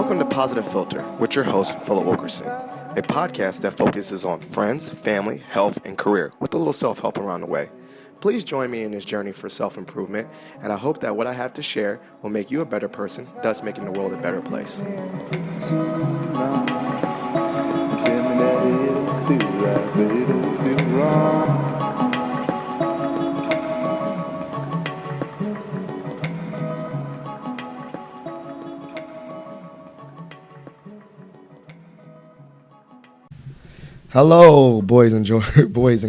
Welcome to Positive Filter with your host, Philip Wilkerson, a podcast that focuses on friends, family, health, and career with a little self-help around the way. Please join me in this journey for self-improvement, and I hope that what I have to share will make you a better person, thus making the world a better place. Hello, boys and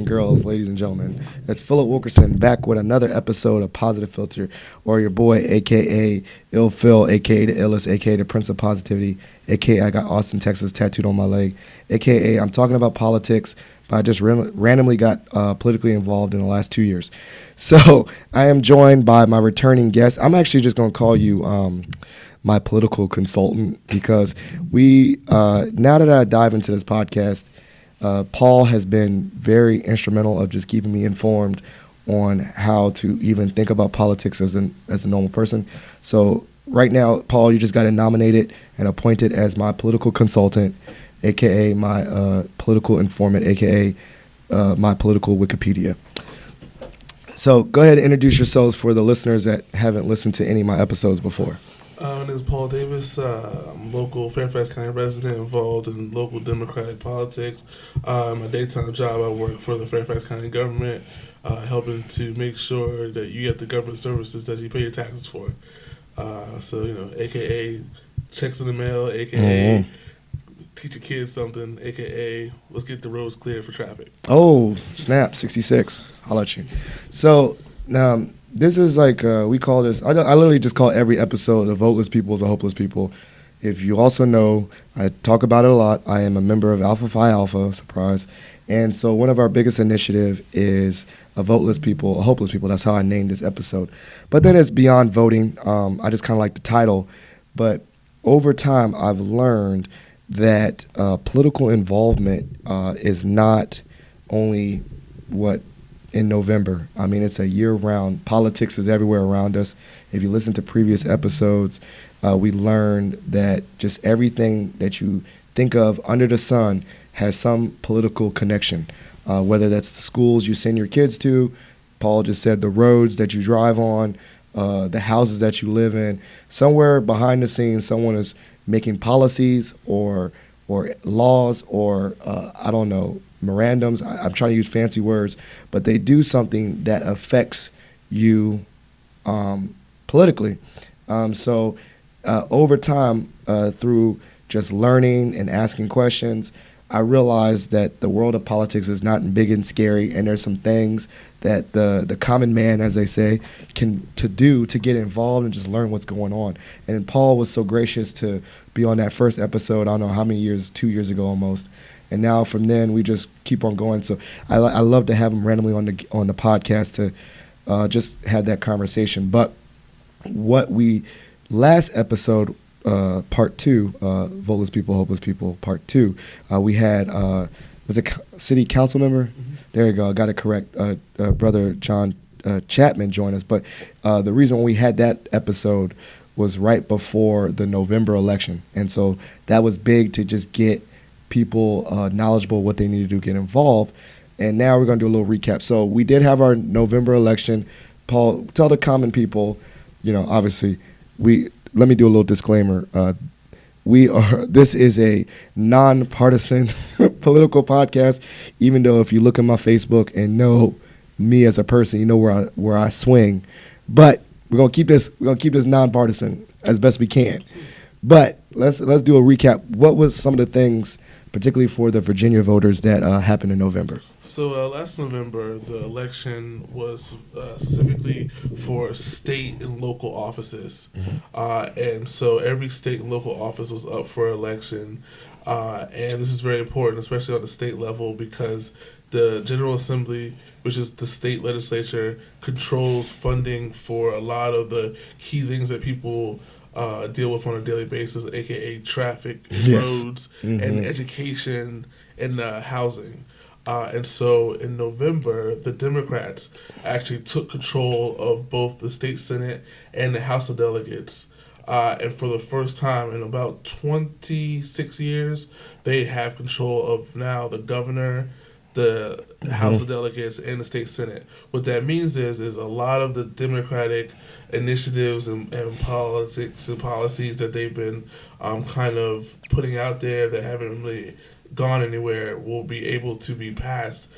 girls, ladies and gentlemen. It's Philip Wilkerson back with another episode of Positive Filter, or your boy, a.k.a. Ill Phil, a.k.a. the illest, a.k.a. the Prince of Positivity, a.k.a. I got Austin, Texas tattooed on my leg, a.k.a. I'm talking about politics, but I just randomly got politically involved in the last 2 years. So I am joined by my returning guest. I'm actually just going to call you my political consultant because now that I dive into this podcast, Paul has been very instrumental of just keeping me informed on how to even think about politics as a normal person. So right now, Paul, you just got nominated and appointed as my political consultant, a.k.a. my political informant, a.k.a. my political Wikipedia. So go ahead and introduce yourselves for the listeners that haven't listened to any of my episodes before. My name is Paul Davis. I'm local Fairfax County resident involved in local Democratic politics. My daytime job, I work for the Fairfax County government, helping to make sure that you get the government services that you pay your taxes for. AKA checks in the mail, AKA teach your kids something, AKA let's get the roads cleared for traffic. Oh, snap, 66. I'll let you. So, now, this is like, we call this, I literally just call every episode the Voteless People is a Hopeless People. If you also know, I talk about it a lot. I am a member of Alpha Phi Alpha, surprise. And so one of our biggest initiative is a Voteless People, a Hopeless People. That's how I named this episode. But then it's beyond voting. I just kind of like the title. But over time, I've learned that political involvement is not only what in November. I mean, it's a year-round. Politics is everywhere around us. If you listen to previous episodes, we learned that just everything that you think of under the sun has some political connection, whether that's the schools you send your kids to, Paul just said the roads that you drive on, the houses that you live in. Somewhere behind the scenes, someone is making policies or laws or, I don't know, memorandums. I'm trying to use fancy words, but they do something that affects you politically. So over time, through just learning and asking questions, I realized that the world of politics is not big and scary, and there's some things that the common man, as they say, can do to get involved and just learn what's going on. And Paul was so gracious to be on that first episode, I don't know how many years, 2 years ago almost. And now from then we just keep on going. So I love to have him randomly on the podcast to just have that conversation. But what we last episode, part 2, Voteless People, Hopeless People, part 2, we had was it city council member? Mm-hmm. There you go. I got it correct. Brother John Chapman joined us. But the reason we had that episode was right before the November election, and so that was big to just get people knowledgeable what they need to do to get involved. And now we're going to do a little recap. So we did have our November election. Paul, tell the common people, obviously, let me do a little disclaimer. This is a nonpartisan political podcast, even though if you look at my Facebook and know me as a person, you know where I swing. But we're going to keep this nonpartisan as best we can. But let's do a recap. What was some of the things, particularly for the Virginia voters, that happened in November? So last November, the election was specifically for state and local offices. Mm-hmm. And so every state and local office was up for election. And this is very important, especially on the state level, because the General Assembly, which is the state legislature, controls funding for a lot of the key things that people deal with on a daily basis, aka traffic, yes. roads, mm-hmm. and education and housing. And so in November, the Democrats actually took control of both the state Senate and the House of Delegates. And for the first time in about 26 years, they have control of now the governor, the House of Delegates, and the state Senate. What that means is a lot of the Democratic initiatives and politics and policies that they've been kind of putting out there that haven't really gone anywhere will be able to be passed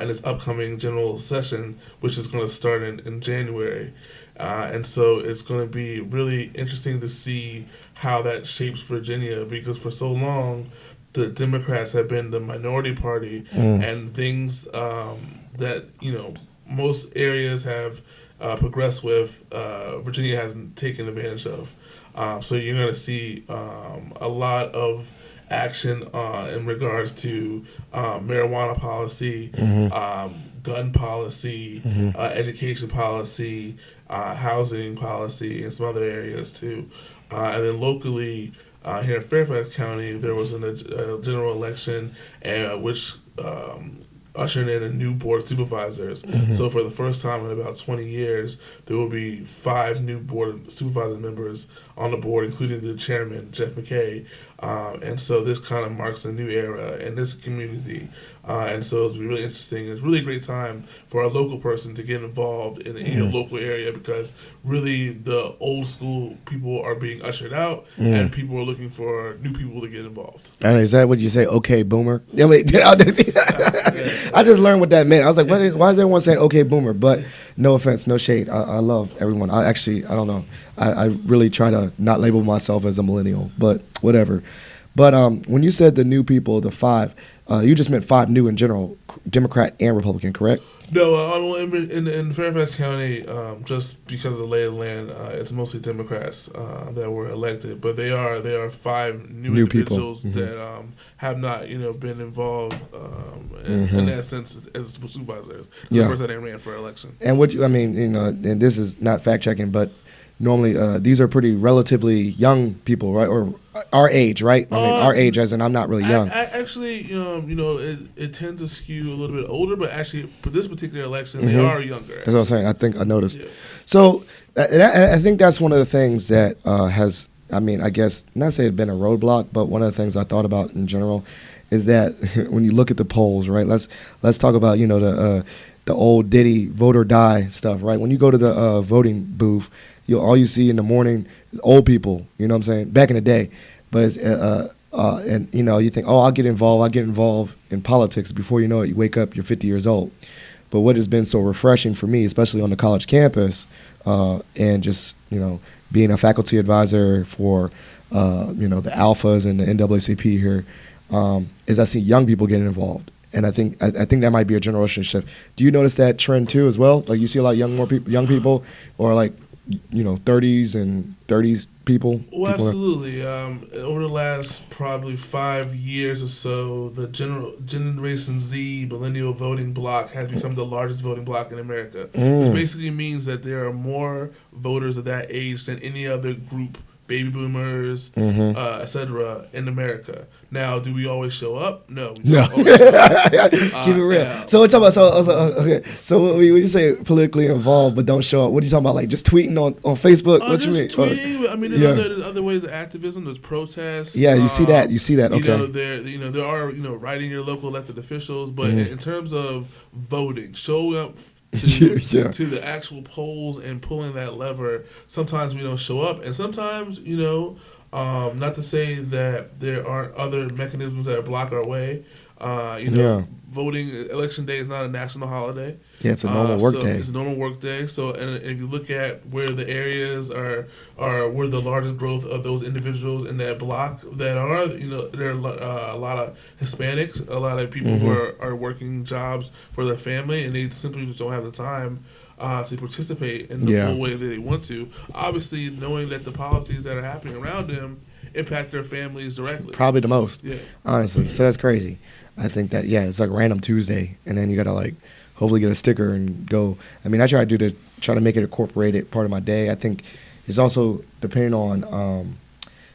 in this upcoming general session, which is going to start in January. And so it's going to be really interesting to see how that shapes Virginia, because for so long the Democrats have been the minority party, and things that most areas have progressed with, Virginia hasn't taken advantage of. So you're going to see a lot of action in regards to marijuana policy, gun policy, education policy, housing policy, and some other areas too. And then locally, here in Fairfax County, there was a general election, which ushering in a new board of supervisors. So for the first time in about 20 years, there will be 5 new board of supervisor members on the board, including the chairman, Jeff McKay. And so this kind of marks a new era in this community. And so it's really interesting. It's really a great time for a local person to get involved in your local area, because really the old school people are being ushered out, and people are looking for new people to get involved. And is that what you say? Okay, boomer. I mean, I just learned what that meant. I was like, why is everyone saying okay, boomer? But no offense, no shade. I love everyone. I don't know. I really try to not label myself as a millennial, but whatever. But when you said the new people, the 5, you just meant 5 new in general, Democrat and Republican, correct? No, in Fairfax County, just because of the lay of the land, it's mostly Democrats that were elected. But they are 5 new individuals that have not been involved in that sense as supervisors. The person that ran for election. And and this is not fact checking, but normally these are pretty relatively young people, right? Or our age, right? I mean, our age, as in I'm not really young. Actually, it tends to skew a little bit older, but actually, for this particular election, they are younger. That's what I'm saying. I think I noticed. Yeah. So I think that's one of the things that has, I guess, not say it's been a roadblock, but one of the things I thought about in general is that when you look at the polls, right? Let's talk about the old Diddy vote or die stuff, right? When you go to the voting booth, all you see in the morning is old people, you know what I'm saying, back in the day. But it's, and you think, I'll get involved in politics. Before you know it, you wake up, you're 50 years old. But what has been so refreshing for me, especially on the college campus, and just being a faculty advisor for the alphas and the NAACP here, is I see young people getting involved. And I think that might be a generational shift. Do you notice that trend too as well? Like you see a lot of young people, or like 30s and 30s people? Well, absolutely. Over the last probably 5 years or so, the Generation Z millennial voting bloc has become the largest voting bloc in America, which basically means that there are more voters of that age than any other group, baby boomers, etc., in America. Now, do we always show up? No. We don't always show up. Keep it real. So we're talking about okay. So when you say politically involved but don't show up, what are you talking about? Like just tweeting on Facebook? What you mean? Tweeting. There's other ways of activism. There's protests. Yeah, you see that. Okay. There are writing your local elected officials, but in terms of voting, showing up to the actual polls and pulling that lever, sometimes we don't show up, and sometimes not to say that there aren't other mechanisms that block our way. Voting, election day is not a national holiday. Yeah, it's a normal work day. It's a normal work day. So, and if you look at where the areas are where the largest growth of those individuals in that block that are, there are a lot of Hispanics, a lot of people who are working jobs for their family, and they simply just don't have the time to participate in the full way that they want to. Obviously, knowing that the policies that are happening around them impact their families directly. Probably the most. Yeah. Honestly. So that's crazy. I think that, it's like random Tuesday, and then you got to hopefully get a sticker and go. I mean, I try to make it a incorporated part of my day. I think it's also depending on,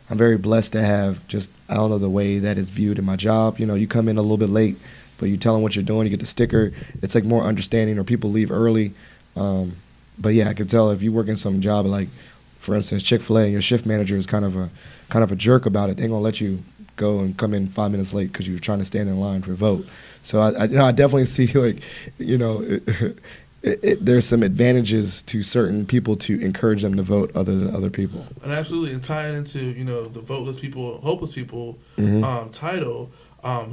I'm very blessed to have the way that it's viewed in my job. You come in a little bit late, but you tell them what you're doing, you get the sticker. It's like more understanding, or people leave early. But yeah, I could tell if you work in some job at for instance, Chick-fil-A, your shift manager is kind of a jerk about it. They're gonna let you go and come in 5 minutes late because you were trying to stand in line for a vote. So I definitely see like, there's some advantages to certain people to encourage them to vote other than other people. And absolutely, and tying into the voteless people, hopeless people title,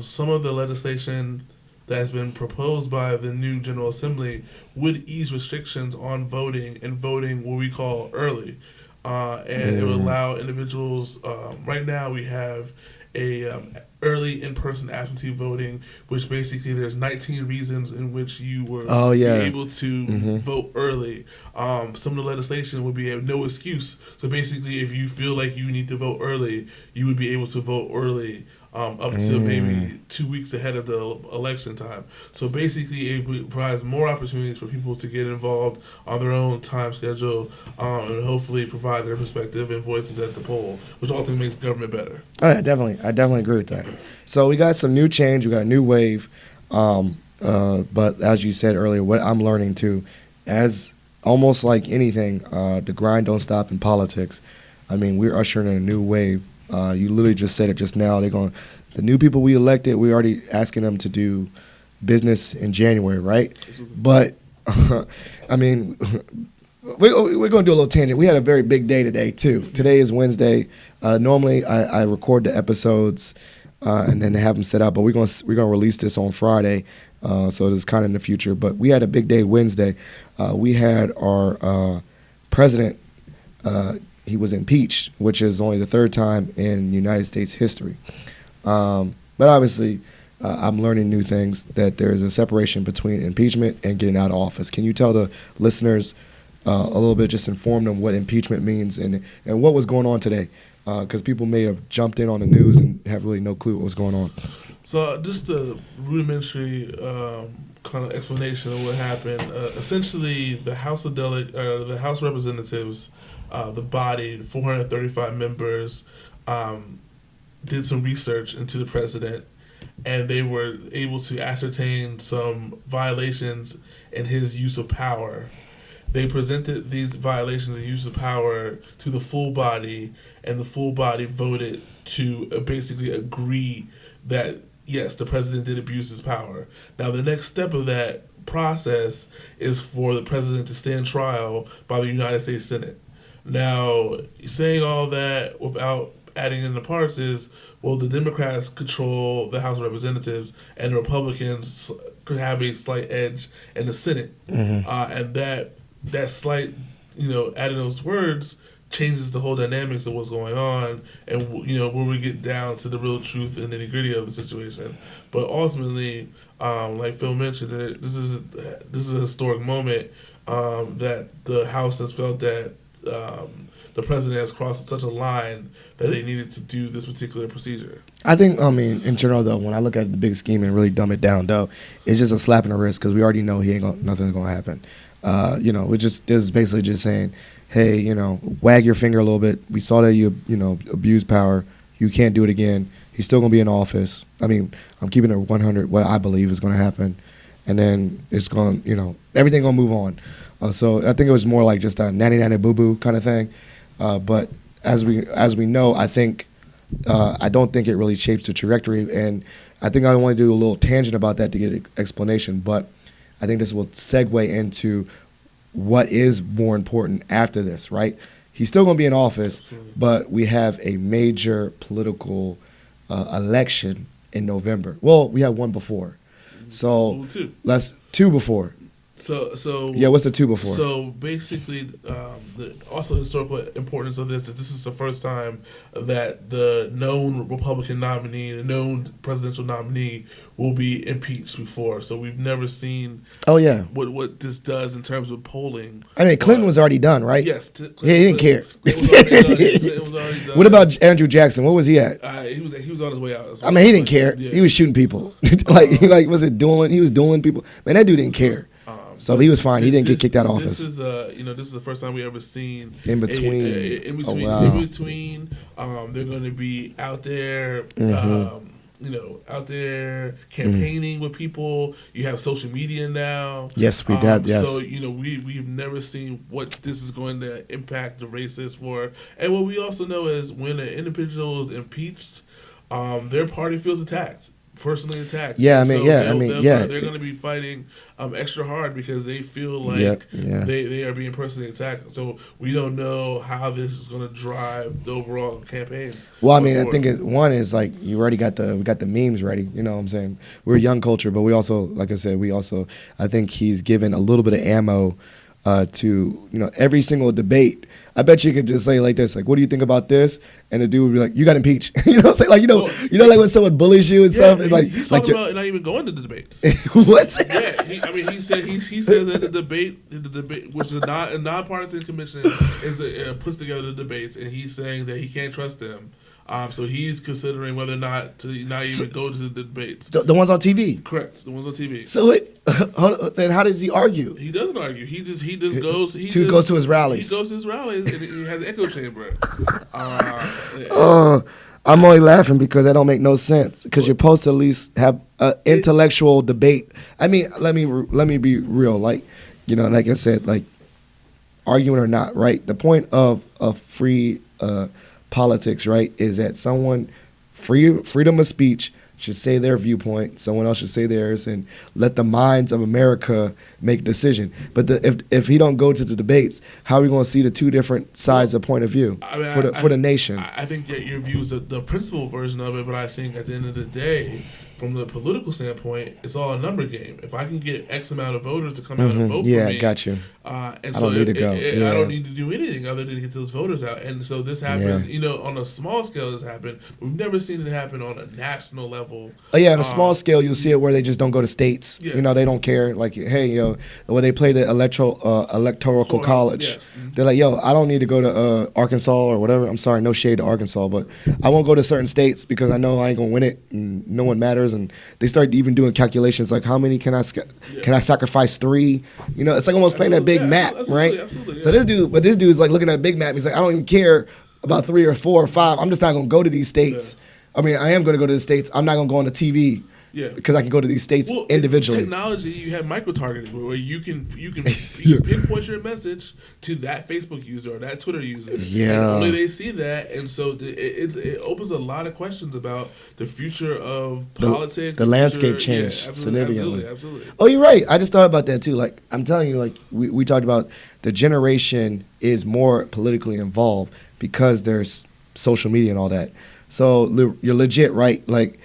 some of the legislation that has been proposed by the new General Assembly would ease restrictions on voting and voting what we call early, and it would allow individuals. Right now, we have a early in-person absentee voting, which basically there's 19 reasons in which you were able to vote early. Some of the legislation would be a no excuse. So basically, if you feel like you need to vote early, you would be able to vote early up to maybe 2 weeks ahead of the election time. So basically, it provides more opportunities for people to get involved on their own time schedule and hopefully provide their perspective and voices at the poll, which ultimately makes government better. Oh, yeah, definitely. I definitely agree with that. So we got some new change. We got a new wave. But as you said earlier, what I'm learning too, as almost like anything, the grind don't stop in politics. I mean, we're ushering in a new wave. You literally just said it just now. The new people we elected, we're already asking them to do business in January, right? But, I mean, we're going to do a little tangent. We had a very big day today, too. Today is Wednesday. Normally, I record the episodes and then have them set up, but we're going to release this on Friday, so it's kind of in the future. But we had a big day Wednesday. We had our president. He was impeached, which is only the third time in United States history. But obviously, I'm learning new things, that there is a separation between impeachment and getting out of office. Can you tell the listeners a little bit, just inform them what impeachment means and what was going on today? Because people may have jumped in on the news and have really no clue what was going on. So just a rudimentary kind of explanation of what happened. Essentially, the House of Representatives, the body, 435 members, did some research into the president, and they were able to ascertain some violations in his use of power. They presented these violations of use of power to the full body, and the full body voted to basically agree that, yes, the president did abuse his power. Now, the next step of that process is for the president to stand trial by the United States Senate. Now, saying all that without adding in the parts is, well, the Democrats control the House of Representatives, and the Republicans could have a slight edge in the Senate. And that slight, adding those words changes the whole dynamics of what's going on, and when we get down to the real truth and nitty gritty of the situation. But ultimately, like Phil mentioned, this is a historic moment that the House has felt that the president has crossed such a line that they needed to do this particular procedure. I think, in general, though, when I look at the big scheme and really dumb it down, though, it's just a slap in the wrist because we already know nothing's going to happen. It's basically just saying, hey, wag your finger a little bit. We saw that you abused power. You can't do it again. He's still going to be in office. I mean, I'm keeping it 100, what I believe is going to happen. And then it's going, everything going to move on. So I think it was more like just a nanny boo-boo kind of thing. But as we know, I think I don't think it really shapes the trajectory. And I think I want to do a little tangent about that to get an explanation. But I think this will segue into what is more important after this, right? He's still going to be in office, but we have a major political election in November. Well, we had one before. So let's two before. So yeah, what's the two before? So basically, the also historical importance of this is the first time that the known Republican nominee, the known presidential nominee, will be impeached before. So we've never seen. Oh yeah. What this does in terms of polling. I mean, Clinton was already done, right? Yes. He didn't care. It was already done. What about Andrew Jackson? What was he at? He was on his way out. I mean, he didn't care. Yeah. He was shooting people. Was it dueling? He was dueling people. Man, that dude didn't care. So he was fine. He didn't get kicked out of office. This is the first time we ever seen in between. In between, they're going to be out there out there campaigning with people. You have social media now. Yes, we did. Yes. So we've never seen what this is going to impact the races for. And what we also know is when an individual is impeached, their party feels attacked. Personally attacked. Yeah, they're going to be fighting extra hard because they feel like they are being personally attacked. So we don't know how this is going to drive the overall campaigns. Well, I mean, I think one is like you already got we got the memes ready. You know what I'm saying? We're a young culture, but we also, like I said, I think he's given a little bit of ammo to every single debate. I bet you could just say like this, like, what do you think about this? And the dude would be like, you got impeached. Say like like when someone bullies you and stuff. And like he's talking about not even going to the debates. What? Yeah, he says that the debate, which is a nonpartisan commission, puts together the debates, and he's saying that he can't trust them. So he's considering whether or not to not even go to the debates. The ones on TV? Correct, the ones on TV. So then how does he argue? He doesn't argue. He just goes. He goes to his rallies. He goes to his rallies, and he has an echo chamber. I'm only laughing because that don't make no sense. Because you're supposed to at least have an intellectual debate. I mean, let me be real. Like, like I said, like arguing or not, right? The point of free politics, right, is that someone freedom of speech should say their viewpoint, someone else should say theirs, and let the minds of America make a decision. But if he don't go to the debates, how are we going to see the two different sides of point of view for the nation? I think that your view is the principal version of it, but I think at the end of the day, from the political standpoint, it's all a number game. If I can get X amount of voters to come out and vote for me, got you. And I so don't need to go. I don't need to do anything other than get those voters out. And so this happens, on a small scale. This happened. We've never seen it happen on a national level. Oh yeah, on a small scale, you'll see it where they just don't go to states. Yeah. They don't care. Like, hey, when they play the electoral college, they're like, I don't need to go to Arkansas or whatever. I'm sorry, no shade to Arkansas, but I won't go to certain states because I know I ain't gonna win it, and no one matters. And they start even doing calculations like, how many can I sacrifice 3? It's like almost playing that big map, right? Absolutely, So this dude's like looking at a big map. He's like, I don't even care about 3 or 4 or 5. I'm just not gonna go to these states. I mean, I am gonna go to the states. I'm not gonna go on the TV. Yeah, because I can go to these states individually. In technology, you have micro-targeting where you can pinpoint your message to that Facebook user or that Twitter user. Yeah, and only they see that, and so it opens a lot of questions about the future of politics. The landscape changed significantly. Absolutely. Oh, you're right. I just thought about that too. Like I'm telling you, like we talked about, the generation is more politically involved because there's social media and all that. So you're legit right, like.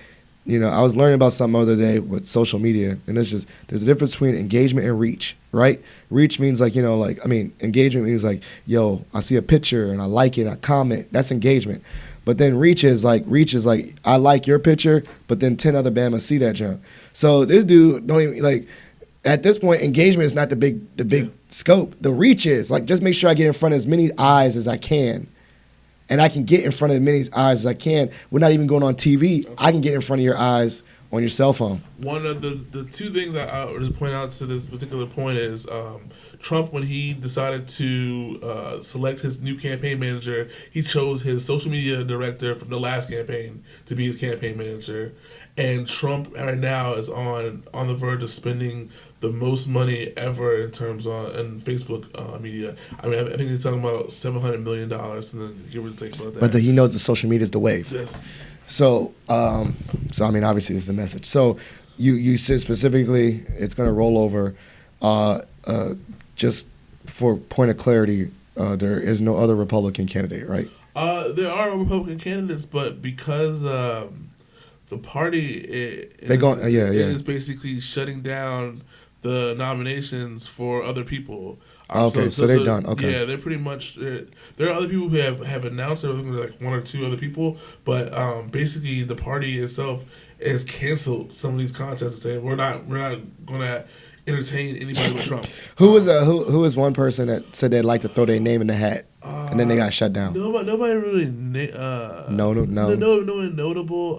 I was learning about something the other day with social media, and there's a difference between engagement and reach, right? Reach means engagement means like, I see a picture and I like it, I comment, that's engagement. But then reach is like, I like your picture, but then 10 other Bamas see that junk. So this dude don't even, like, at this point, engagement is not the big scope. The reach is, like, just make sure I get in front of as many eyes as I can. And I can get in front of as many eyes as I can. We're not even going on TV. Okay. I can get in front of your eyes on your cell phone. One of the two things I would just point out to this particular point is Trump, when he decided to select his new campaign manager, he chose his social media director from the last campaign to be his campaign manager. And Trump right now is on the verge of spending the most money ever in terms in Facebook media. I mean, I think he's talking about $700 million, and then give or take about that. But he knows that social media is the wave. Yes. So I mean, obviously, it's the message. So you said specifically it's going to roll over. Just for point of clarity, there is no other Republican candidate, right? There are Republican candidates, but because the party is basically shutting down the nominations for other people. Okay, so they're done. Okay. Yeah, they're pretty much. There are other people who have announced. There like 1 or 2 other people, but basically the party itself has canceled some of these contests and saying we're not going to entertain anybody with Trump. Who was one person that said they'd like to throw their name in the hat, and then they got shut down? Nobody really. No one notable.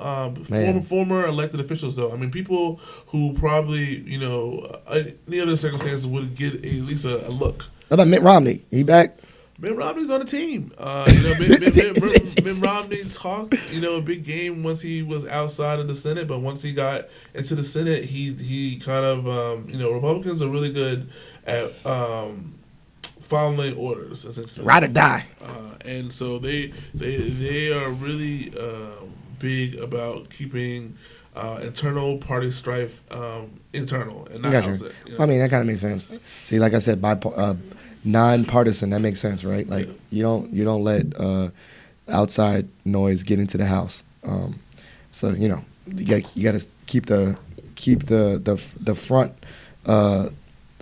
Former elected officials, though. I mean, people who probably any other circumstances would get at least a look. How about Mitt Romney? He back? Mitt Romney's on the team. Mitt Romney talked, a big game once he was outside of the Senate, but once he got into the Senate, he kind of, Republicans are really good at following orders, essentially. Ride or die. And so they are really big about keeping internal party strife internal and not outside. I mean, that kind of makes sense. See, like I said, non-partisan, that makes sense, right? Like you don't let outside noise get into the house. So you got to keep the front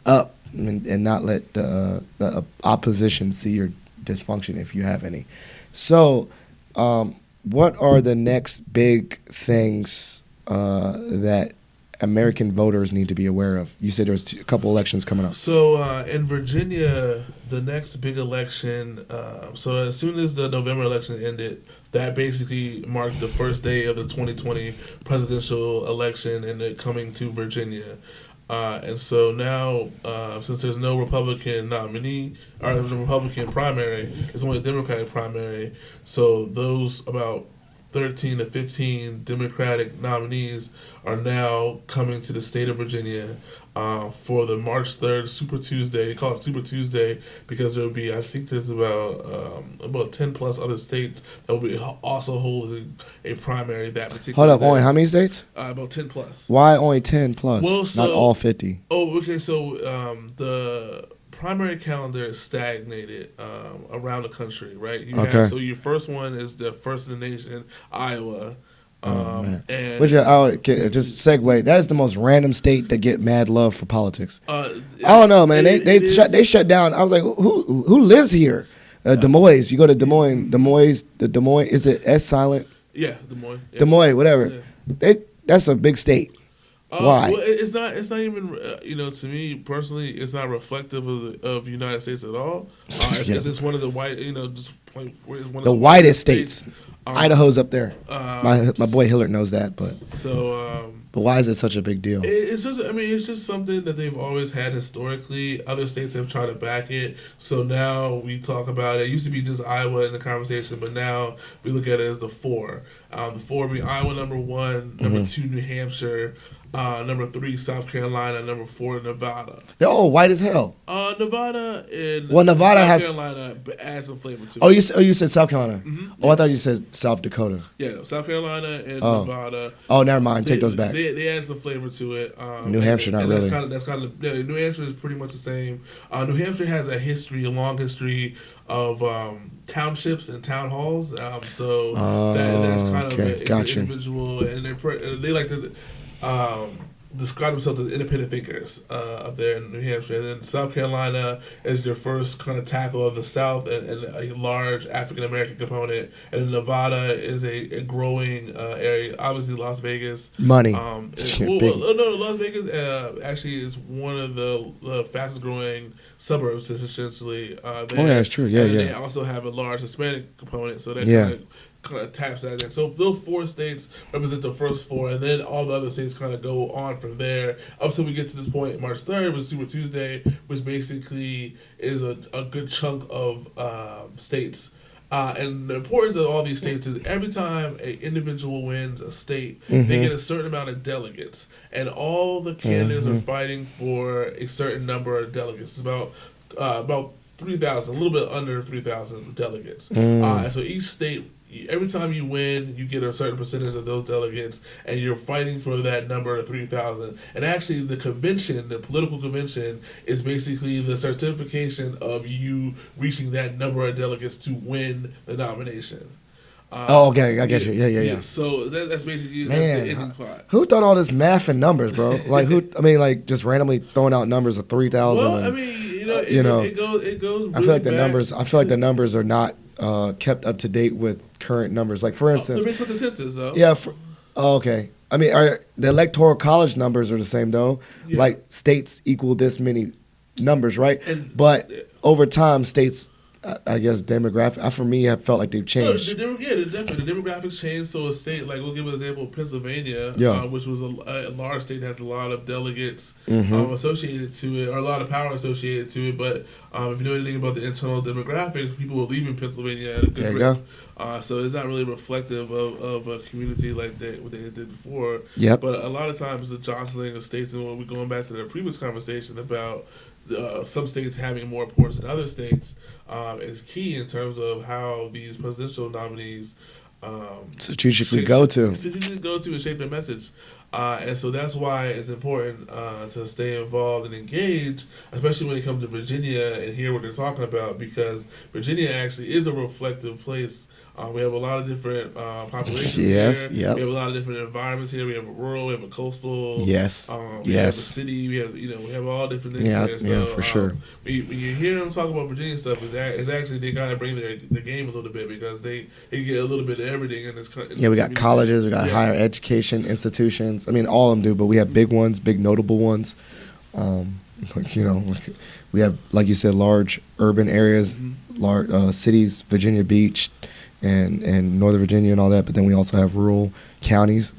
up and not let the opposition see your dysfunction if you have any. So, what are the next big things that American voters need to be aware of? You said there's a couple elections coming up. So in Virginia, the next big election, so as soon as the November election ended, that basically marked the first day of the 2020 presidential election and it coming to Virginia. And so now, since there's no Republican nominee, or no Republican primary, it's only a Democratic primary, so those about 13 to 15 Democratic nominees are now coming to the state of Virginia for the March 3rd Super Tuesday. They call it Super Tuesday because there will be, I think there's about 10 plus other states that will be also holding a primary that particular Hold up, day. only how many states? About 10 plus. Why only 10 plus? Well, not all 50. Oh, okay, so the primary calendar is stagnated around the country, right? So your first one is the first in the nation, Iowa. And just segue. That is the most random state to get mad love for politics. I don't know, man. They shut down. I was like, who lives here? Des Moines. You go to Des Moines. Des Moines. Is it S silent? Yeah, Des Moines. Yeah. Des Moines, whatever. Yeah. That's a big state. Why? Well, it's not even. To me personally, it's not reflective of the United States at all. It's one of the white. Just one of the whitest states. Idaho's up there. My boy Hillard knows that, but but why is it such a big deal? It's just something that they've always had historically. Other states have tried to back it, so now we talk about it. It used to be just Iowa in the conversation, but now we look at it as the four. The four being Iowa number one, number two New Hampshire. Number 3, South Carolina. Number 4, Nevada. They're all white as hell. Nevada and Nevada South Carolina adds some flavor to it. You said South Carolina. Mm-hmm. Oh, I thought you said South Dakota. Yeah, South Carolina and Nevada. Oh, never mind. Take those back. They add some flavor to it. New Hampshire, not really. That's kind of New Hampshire is pretty much the same. New Hampshire has a long history of townships and town halls. That's kind of an individual, and they like to. Describe themselves as independent thinkers up there in New Hampshire. And then South Carolina is your first kind of tackle of the South and a large African-American component. And Nevada is a growing area. Obviously, Las Vegas. Money. Las Vegas actually is one of the fastest-growing suburbs, essentially. That's true. Yeah, They also have a large Hispanic component, so that kind of taps that in. So those 4 states represent the first 4, and then all the other states kind of go on from there up until we get to this point, March 3rd, was Super Tuesday, which basically is a good chunk of states. And the importance of all these states is every time an individual wins a state, they get a certain amount of delegates, and all the candidates are fighting for a certain number of delegates. It's about 3,000, a little bit under 3,000 delegates. And so each state, every time you win, you get a certain percentage of those delegates, and you're fighting for that number of 3,000. And actually, the political convention, is basically the certification of you reaching that number of delegates to win the nomination. Okay, I get you. Yeah. So that's basically Man, that's the ending part. Who thought all this math and numbers, bro? Just randomly throwing out numbers of 3,000. Well, it goes. Really I feel like the numbers are not kept up to date with current numbers. Like for instance, they're based on the census, though. Yeah. Okay. I mean, the electoral college numbers are the same though. Yeah. Like states equal this many numbers, right? But over time, states I guess demographic. For me, I felt like they've No, changed. definitely. The demographics changed. So a state, like, we'll give an example, Pennsylvania, Yeah. which was a large state, has a lot of delegates Mm-hmm. associated to it, or a lot of power associated to it. But if you know anything about the internal demographics, people were leaving Pennsylvania at a good There you rate. go. So it's not really reflective of a community like what they did before. Yep. But a lot of times the jostling of states, and when we're going back to the previous conversation about some states having more ports than other states, is key in terms of how these presidential nominees Strategically go to. And shape their message. And so that's why it's important to stay involved and engaged, especially when it comes to Virginia and hear what they're talking about, because Virginia actually is a reflective place. We have a lot of different populations Yes, here. yep. We have a lot of different environments here. We have a rural, we have a coastal. Yes. We have a Yes. city. We have all different things Yeah, here. So, yeah, for sure. When you hear them talk about Virginia stuff, it's actually they kind of bring the game a little bit, because they get a little bit of everything in this. Yeah, we got colleges, we got higher education institutions. I mean, all of them do, but we have big ones, big notable ones. We have, like you said, large urban areas, large cities, Virginia Beach, and Northern Virginia and all that. But then we also have rural counties.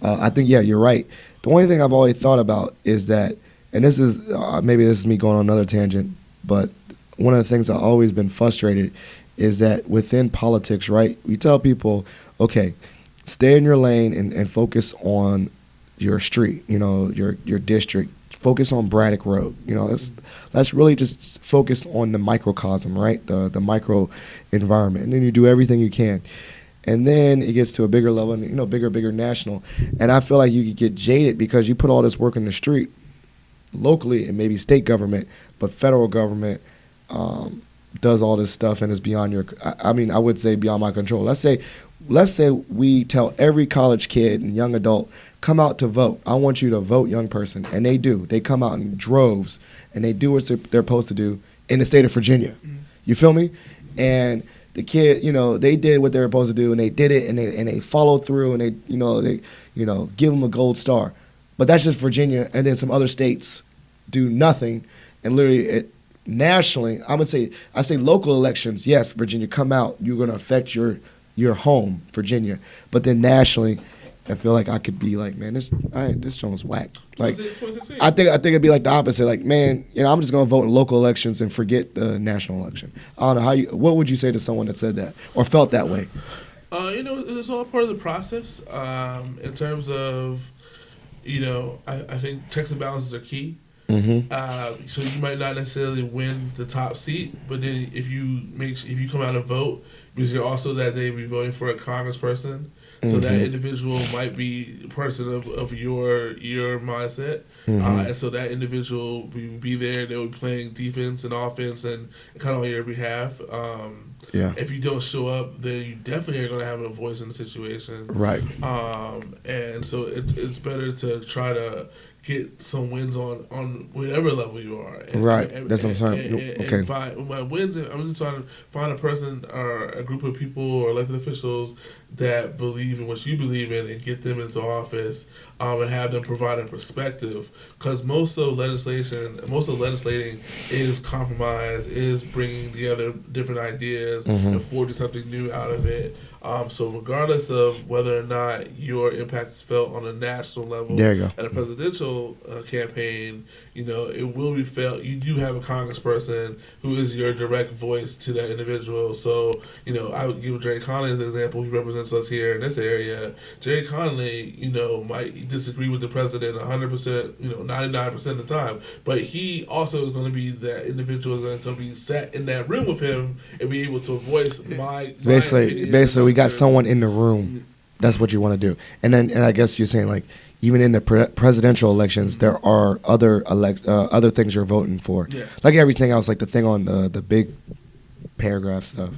I think, yeah, you're right. The only thing I've always thought about is that, and this is maybe this is me going on another tangent, but one of the things I've always been frustrated is that within politics, right, we tell people, okay, stay in your lane and focus on your street, your district. Focus on Braddock Road. Let's really just focus on the microcosm, right? The micro environment, and then you do everything you can, and then it gets to a bigger level, and bigger national. And I feel like you could get jaded because you put all this work in the street, locally and maybe state government, but federal government does all this stuff and is beyond your. I mean, I would say beyond my control. Let's say we tell every college kid and young adult, come out to vote. I want you to vote, young person. And they do. They come out in droves, and they do what they're supposed to do in the state of Virginia. Mm-hmm. You feel me? And the kid, they did what they were supposed to do, and they did it, and they followed through, and they give them a gold star. But that's just Virginia, and then some other states do nothing, and literally nationally, I say local elections, yes, Virginia, come out. You're going to affect your home, Virginia. But then nationally, I feel like I could be like, man, this joint was whack. Like, I think it'd be like the opposite. Like, man, I'm just gonna vote in local elections and forget the national election. I don't know what would you say to someone that said that or felt that way? It's all part of the process. In terms of, I think checks and balances are key. Mm-hmm. So you might not necessarily win the top seat, but then if you come out and vote, because you're also that day be voting for a congressperson. So that individual might be a person of your mindset, and so that individual will be there. They'll be playing defense and offense and kind of on your behalf. If you don't show up, then you definitely are going to have a voice in the situation. Right. And so it's better to try to get some wins on whatever level you are. That's what I'm saying. Okay. And find my wins. I'm just trying to find a person or a group of people or elected officials that believe in what you believe in and get them into office, and have them provide a perspective. Because most of legislating is compromise, is bringing together different ideas and forging something new out of it. So regardless of whether or not your impact is felt on a national level, there you go. at a presidential campaign, it will be felt. You do have a congressperson who is your direct voice to that individual. So, I would give Jerry Connolly as an example. He represents us here in this area. Jerry Connolly, might disagree with the president 100%, 99% of the time. But he also is going to be that individual that's going to be sat in that room with him and be able to voice my Basically, we got someone in the room. That's what you want to do. And I guess you're saying, like, even in the presidential elections, there are other things you're voting for. Yeah. Like everything else, like the thing on the big paragraph stuff.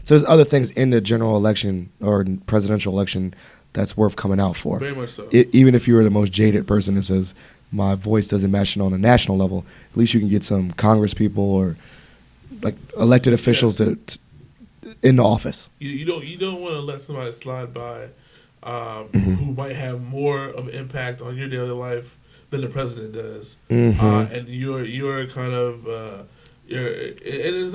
So there's other things in the general election or presidential election that's worth coming out for. Very much so. Even if you were the most jaded person that says, my voice doesn't match it on a national level, at least you can get some Congress people or like elected officials in the office. You don't want to let somebody slide by who might have more of an impact on your daily life than the president does, and you're kind of it's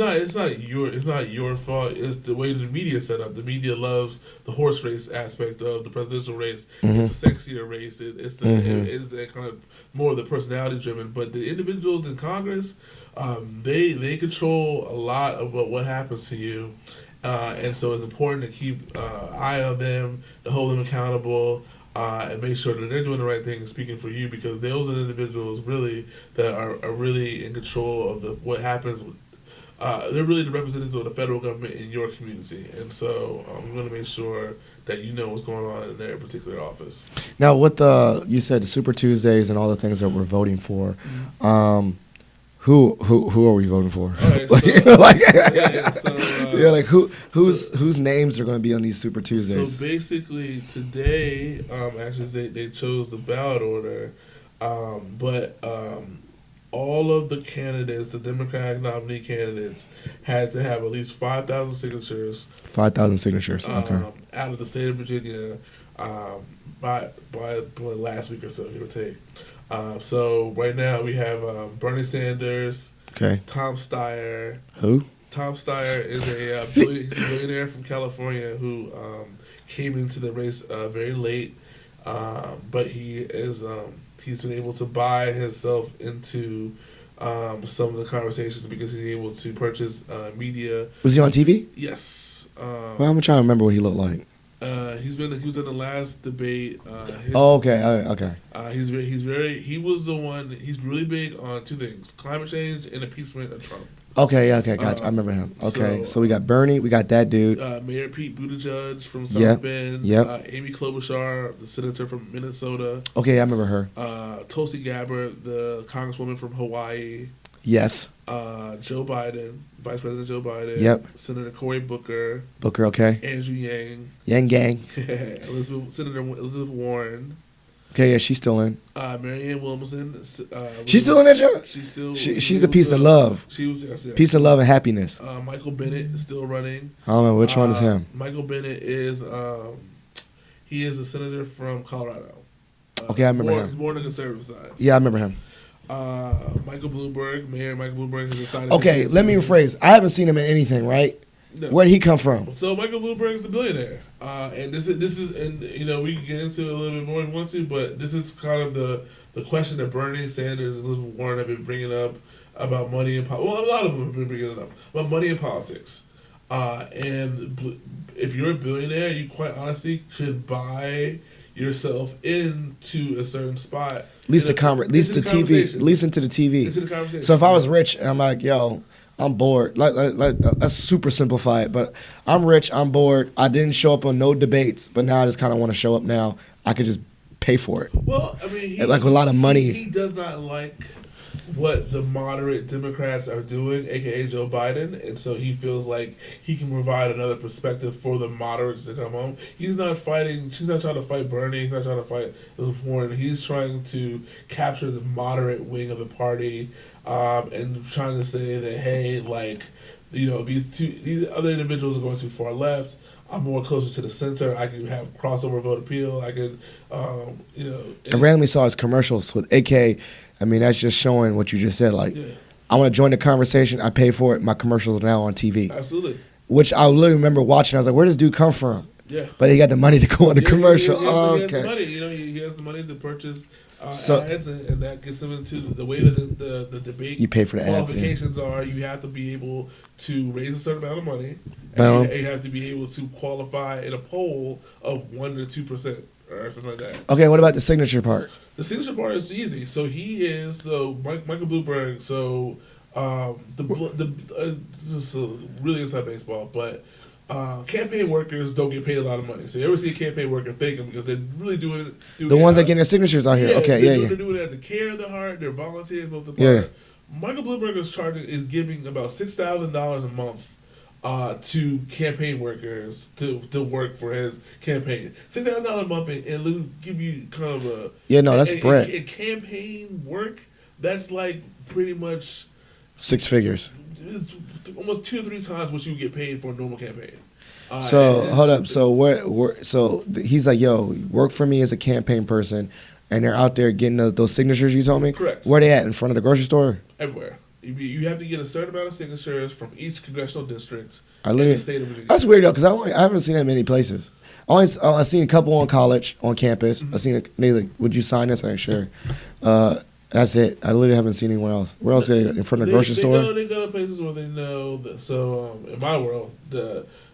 not your fault. It's the way the media set up. The media loves the horse race aspect of the presidential race. Mm-hmm. It's the sexier race. It's the kind of more of the personality driven. But the individuals in Congress, they control a lot of what happens to you, and so it's important to keep eye on them, to hold them accountable. And make sure that they're doing the right thing and speaking for you, because those are the individuals really that are really in control of what happens. They're really the representatives of the federal government in your community, and so we want to make sure that you know what's going on in their particular office. Now, with you said the Super Tuesdays and all the things that we're voting for, who are we voting for? Okay, whose names are going to be on these Super Tuesdays? So basically, today, actually, they chose the ballot order, but all of the candidates, the Democratic nominee candidates, had to have at least 5,000 signatures. 5,000 signatures. Okay. Out of the state of Virginia, by last week or so, give or take. So right now we have Bernie Sanders. Okay. Tom Steyer. Who? Tom Steyer is he's a billionaire from California who came into the race very late, but he's been able to buy himself into some of the conversations because he's able to purchase media. Was he on TV? Yes. Well, I'm trying to remember what he looked like. He was in the last debate. Okay. He was the one. He's really big on two things: climate change and impeachment of Trump. Okay, gotcha. I remember him. Okay, so we got Bernie, we got that dude. Mayor Pete Buttigieg from South Bend. Yep. Amy Klobuchar, the senator from Minnesota. Okay, I remember her. Tulsi Gabbard, the congresswoman from Hawaii. Yes. Joe Biden, Vice President Joe Biden. Yep. Senator Cory Booker. Okay. Andrew Yang. Yang Gang. Senator Elizabeth Warren. Okay, yeah, she's still in. Marianne Williamson. She's still in that job? She's the peace and love. She was, yes. Peace and love and happiness. Michael Bennett is still running. I don't know, which one is him? Michael Bennett is, he is a senator from Colorado. Okay, I remember him. He's more on the conservative side. Yeah, I remember him. Mayor Michael Bloomberg has decided. Okay, let me rephrase. I haven't seen him in anything, right? No. Where did he come from? So Michael Bloomberg is a billionaire, and this is, and we can get into it a little bit more if we want to, but this is kind of the question that Bernie Sanders and Elizabeth Warren have been bringing up about money and politics. Well, a lot of them have been bringing it up about money and politics. And if you're a billionaire, you quite honestly could buy yourself into a certain spot. Listen to the TV. So if I was rich and I'm like, yo, I'm bored. Let's super simplify it. But I'm rich. I'm bored. I didn't show up on no debates, but now I just kind of want to show up now. I could just pay for it. Well, I mean, like a lot of money. He does not like what the moderate Democrats are doing, aka Joe Biden, and so he feels like he can provide another perspective for the moderates to come home. He's not fighting. She's not trying to fight Bernie. He's not trying to fight Warren. He's trying to capture the moderate wing of the party. And trying to say that, hey, like, these other individuals are going too far left. I'm more closer to the center. I can have crossover vote appeal. I can, I randomly saw his commercials with AK. I mean, that's just showing what you just said. Like, I want to join the conversation. I pay for it. My commercials are now on TV. Absolutely. Which I literally remember watching. I was like, where does this dude come from? Yeah. But he got the money to go on the commercial. He has the money. He has the money to purchase ads, and that gets them into the way that the debate you pay for the qualifications ads, are. You have to be able to raise a certain amount of money, and you have to be able to qualify in a poll of 1% to 2% or something like that. Okay, what about the signature part? The signature part is easy. So Michael Bloomberg. So this is really inside baseball, but. Campaign workers don't get paid a lot of money. So you ever see a campaign worker thank them because they're really doing the ones that get their signatures out here. They're doing it at the care of their heart. They're volunteers most of the part. Michael Bloomberg is giving about $6,000 a month to campaign workers to work for his campaign. $6,000 a month, and it'll give you kind of a that's bread. A campaign work that's like pretty much six figures. It's almost 2 or 3 times what you get paid for a normal campaign. Hold up. So he's like, yo, work for me as a campaign person, and they're out there getting those signatures you told me? Correct. Where they at? In front of the grocery store? Everywhere. You have to get a certain amount of signatures from each congressional district I in the literally, state of Virginia. that's weird though, because I haven't seen that many places. I've seen a couple on college, on campus. Mm-hmm. I've seen they like, would you sign this? I'm like, sure. That's it. I literally haven't seen anywhere else. Where else? In front of the grocery store? They go to places where they know that. So in my world,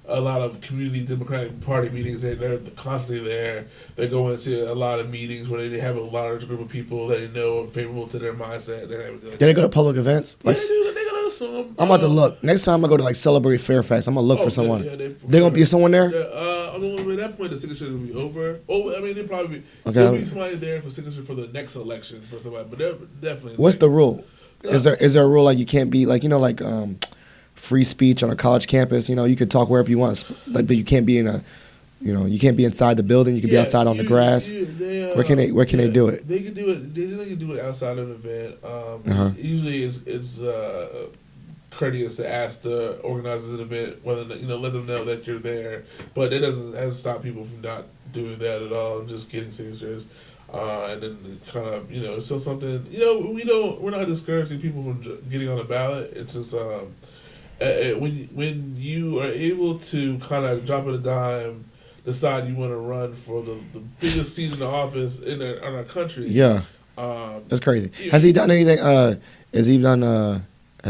a lot of community Democratic Party meetings, they're constantly there. They go into a lot of meetings where they have a large group of people that they know are favorable to their mindset. Did they go to public events? Yeah, they go to some. I'm about to look. Next time I go to like Celebrate Fairfax, I'm gonna look for someone. Yeah, they gonna be someone there? Yeah, I mean, at that point, the signature will be over. Oh, I mean, they probably be, Okay. there'll be somebody there for signature for the next election for somebody, but they're definitely. What's the rule? Is there a rule like you can't be like free speech on a college campus? You could talk wherever you want, like, but you can't be you can't be inside the building. You can be outside on the grass. Where can they do it? They can do it. They can do it outside of an event. Usually, it's courteous to ask the organizers of the event whether let them know that you're there, but it hasn't stopped people from not doing that at all and just getting signatures. And then kind of it's still something we're not discouraging people from getting on the ballot. It's just when you are able to kind of drop in a dime, decide you want to run for the biggest seat in the office in our country. Yeah, that's crazy. Has he done anything? Has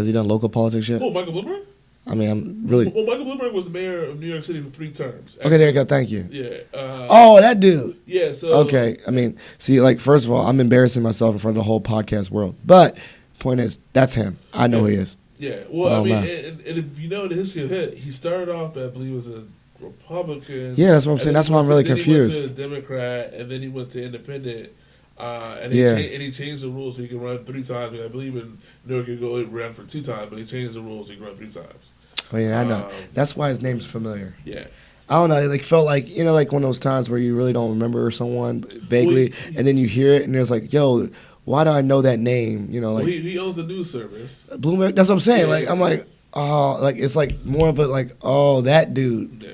he done local politics yet? Oh, Michael Bloomberg? I mean, I'm really. Well, Michael Bloomberg was the mayor of New York City for 3 terms. Okay, there you go. Thank you. Yeah. That dude. Yeah. So. Okay. I mean, see, like, first of all, I'm embarrassing myself in front of the whole podcast world. But point is, that's him. I know who he is. Yeah. Well, I mean, and if you know the history of it, he started off, I believe, as a Republican. Yeah, that's what I'm saying. That's why I'm really confused. He went to a Democrat, and then he went to Independent. And he changed the rules so you can run 3 times. I believe in New York you go run for 2 times, but he changed the rules so you can run 3 times. Oh yeah, I know. That's why his name's familiar. Yeah. I don't know. It felt like like one of those times where you really don't remember someone vaguely, and then you hear it, and it's like, yo, why do I know that name? He owns the news service. Bloomberg. That's what I'm saying. Yeah. Like I'm like, oh, like it's like more of a like, oh, that dude. Yeah.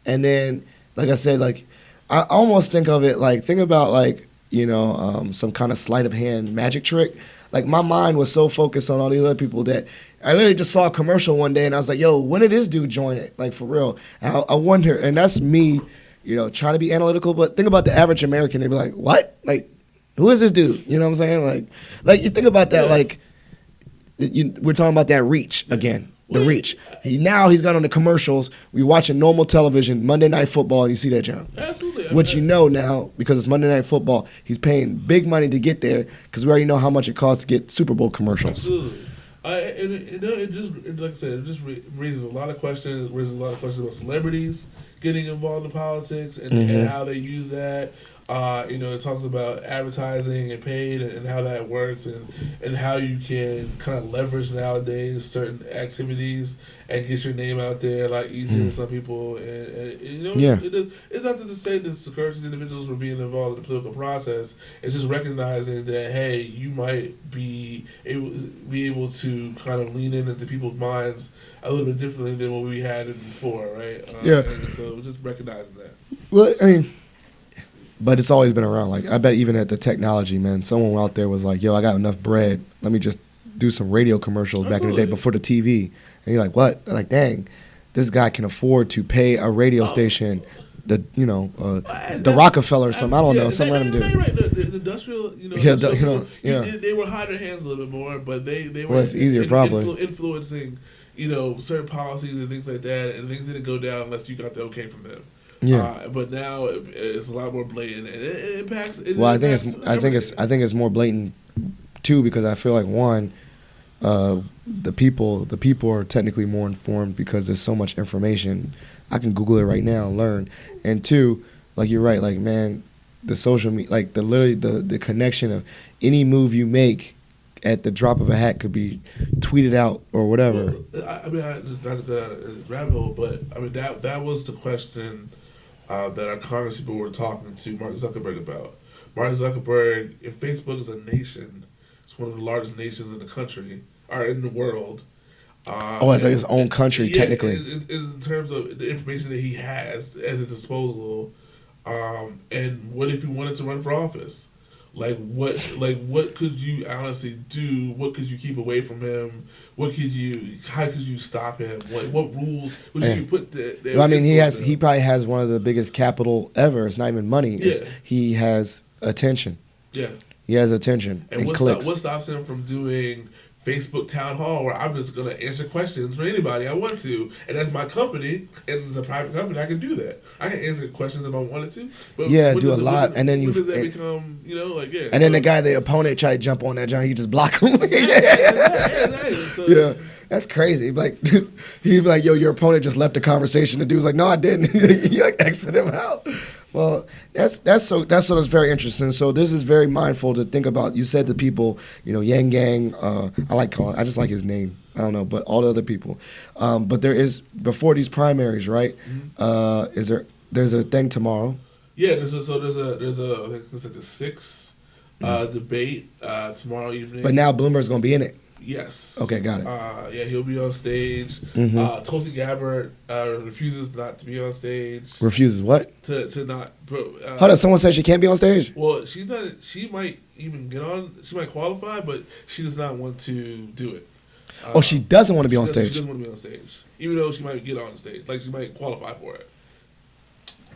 And then, like I said, like I almost think of it like think about like some kind of sleight of hand magic trick. Like my mind was so focused on all these other people that I literally just saw a commercial one day and I was like, yo, when did this dude join it? Like for real. And I wonder, and that's me, trying to be analytical, but think about the average American, they'd be like, what? Like, who is this dude? You know what I'm saying? Like you think about that, like we're talking about that reach again. The reach. He's got on the commercials. We watching normal television, Monday Night Football, and you see that, John. Absolutely. Which now, because it's Monday Night Football, he's paying big money to get there because we already know how much it costs to get Super Bowl commercials. Absolutely. It just, like I said, it just raises a lot of questions. Raises a lot of questions about celebrities getting involved in politics and how they use that. It talks about advertising and paid and how that works and how you can kind of leverage nowadays certain activities and get your name out there a lot easier than some people. It's not to say that discourages individuals from being involved in the political process. It's just recognizing that, hey, you might be able to kind of lean into people's minds a little bit differently than what we had before, right? And so just recognizing that. Well, I mean... But it's always been around. Like I bet even at the technology, man, someone out there was like, yo, I got enough bread. Let me just do some radio commercials back in the day before the TV. And you're like, what? I'm like, dang, this guy can afford to pay a radio station, the Rockefeller or something. I don't know, some random dude. Right. The industrial, they were hiding their hands a little bit more, but they were. Well, it's easier probably influencing, certain policies and things like that, and things didn't go down unless you got the okay from them. Yeah, but now it's a lot more blatant, and it impacts. I think it's more blatant too because I feel like one, the people are technically more informed because there's so much information. I can Google it right now and learn. And two, like you're right, like man, the social media, like the connection of any move you make at the drop of a hat could be tweeted out or whatever. Well, I mean, not to go down a rabbit hole, but I mean that was the question. That our Congress people were talking to Mark Zuckerberg about. Mark Zuckerberg, if Facebook is a nation, it's one of the largest nations in the country, or in the world. It's like his own country, technically. In terms of the information that he has at his disposal, and what if he wanted to run for office? What could you honestly do? What could you keep away from him? How could you stop him? What rules would Yeah. you put that? Well, I mean, influence he him? probably has one of the biggest capital ever. It's not even money. Yeah. He has attention. Yeah. He has attention and clicks. What stops him from doing Facebook town hall where I'm just gonna answer questions for anybody I want to, and that's my company, and it's a private company. I can do that. I can answer questions if I wanted to. But Yeah, when do a does it- lot, when- and then when you- does that and- become yeah? And then the guy, the opponent, try to jump on that John. He just block him. exactly. So, Yeah, that's crazy. Like, dude, he'd be like, "Yo, your opponent just left the conversation." The dude's like, "No, I didn't." He like exit him out. Well, that's very interesting. So this is very mindful to think about. You said the people, Yang Gang. I just like his name. I don't know, but all the other people. But there is before these primaries, right? Mm-hmm. There's a thing tomorrow. Yeah, there's I think it's like a 6 debate tomorrow evening. But now Bloomberg's gonna be in it. Yes. Okay, got it. Yeah, he'll be on stage. Mhm. Tulsi Gabbard refuses not to be on stage. Refuses what? To not. Hold up, someone said she can't be on stage. Well, she's not. She might even get on. She might qualify, but she does not want to do it. She doesn't want to be on She stage. doesn't want to be on stage, even though she might get on stage. Like she might qualify for it.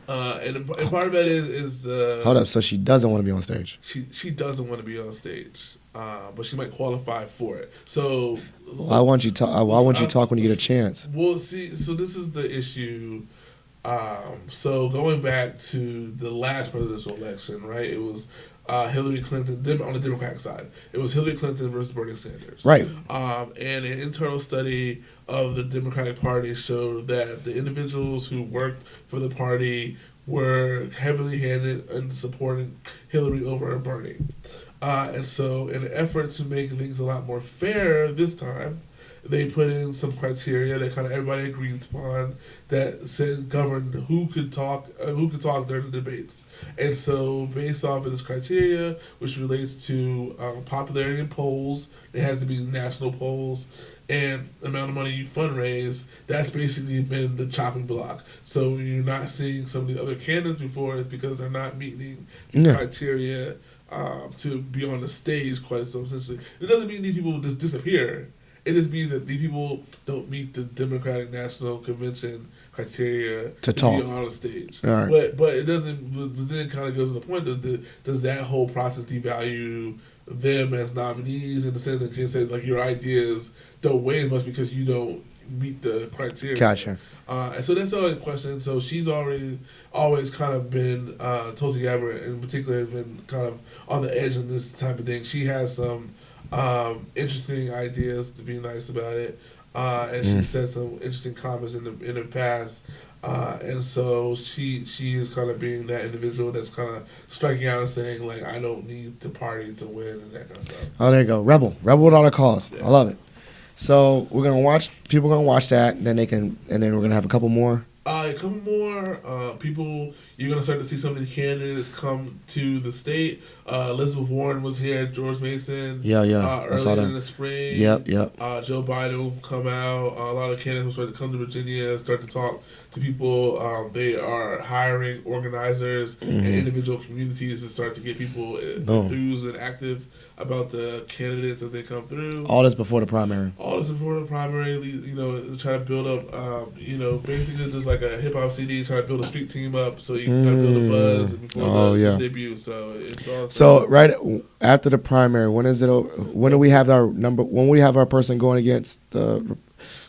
And part of that is the. Hold up, so she doesn't want to be on stage. She doesn't want to be on stage, but she might qualify for it. So Why won't you talk? Why won't you talk when you get a chance? Well, see, so this is the issue. So going back to the last presidential election, right? It was Hillary Clinton on the Democratic side. It was Hillary Clinton versus Bernie Sanders. Right. And an internal study of the Democratic Party showed that the individuals who worked for the party were heavily handed in supporting Hillary over Bernie. And so in an effort to make things a lot more fair this time, they put in some criteria that kind of everybody agreed upon that said governed who could talk during the debates. And so based off of this criteria, which relates to popularity in polls, it has to be national polls, and the amount of money you fundraise, that's basically been the chopping block. So you're not seeing some of the other candidates before is because they're not meeting the criteria to be on the stage quite so essentially. It doesn't mean these people will just disappear. It just means that these people don't meet the Democratic National Convention criteria to be talk on the stage. All right. But it doesn't. But then it kind of goes to the point that does that whole process devalue them as nominees in the sense that you can say like your ideas don't weigh as much because you don't meet the criteria. Gotcha. And so that's the question. So she's always kind of been Tulsi Gabbard in particular has been kind of on the edge of this type of thing. She has some interesting ideas, to be nice about it, and she said some interesting comments in the past. And so she is kind of being that individual that's kind of striking out and saying like I don't need the party to win and that kind of stuff. Oh, there you go, rebel at all costs. Yeah. I love it. So we're gonna watch. People are gonna watch that, and then we're gonna have a couple more. A couple more people. You're gonna start to see some of these candidates come to the state. Elizabeth Warren was here. George Mason. Yeah. I saw that in the spring. Yep. Joe Biden will come out. A lot of candidates will start to come to Virginia and start to talk to people. They are hiring organizers and individual communities to start to get people enthused and active about the candidates as they come through. All this before the primary. Try to build up, basically just like a hip hop CD, try to build a street team up so you can build a buzz before the debut. So it's awesome. So right after the primary, when is it? When do we have our number? When we have our person going against the?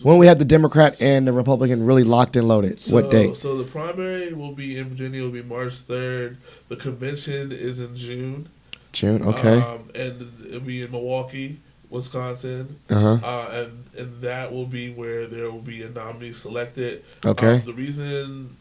When we have the Democrat and the Republican really locked and loaded? What date? So the primary will be in Virginia. Will be March 3rd. The convention is in June. June, okay. And it'll be in Milwaukee, Wisconsin. And that will be where there will be a nominee selected. Okay. The reason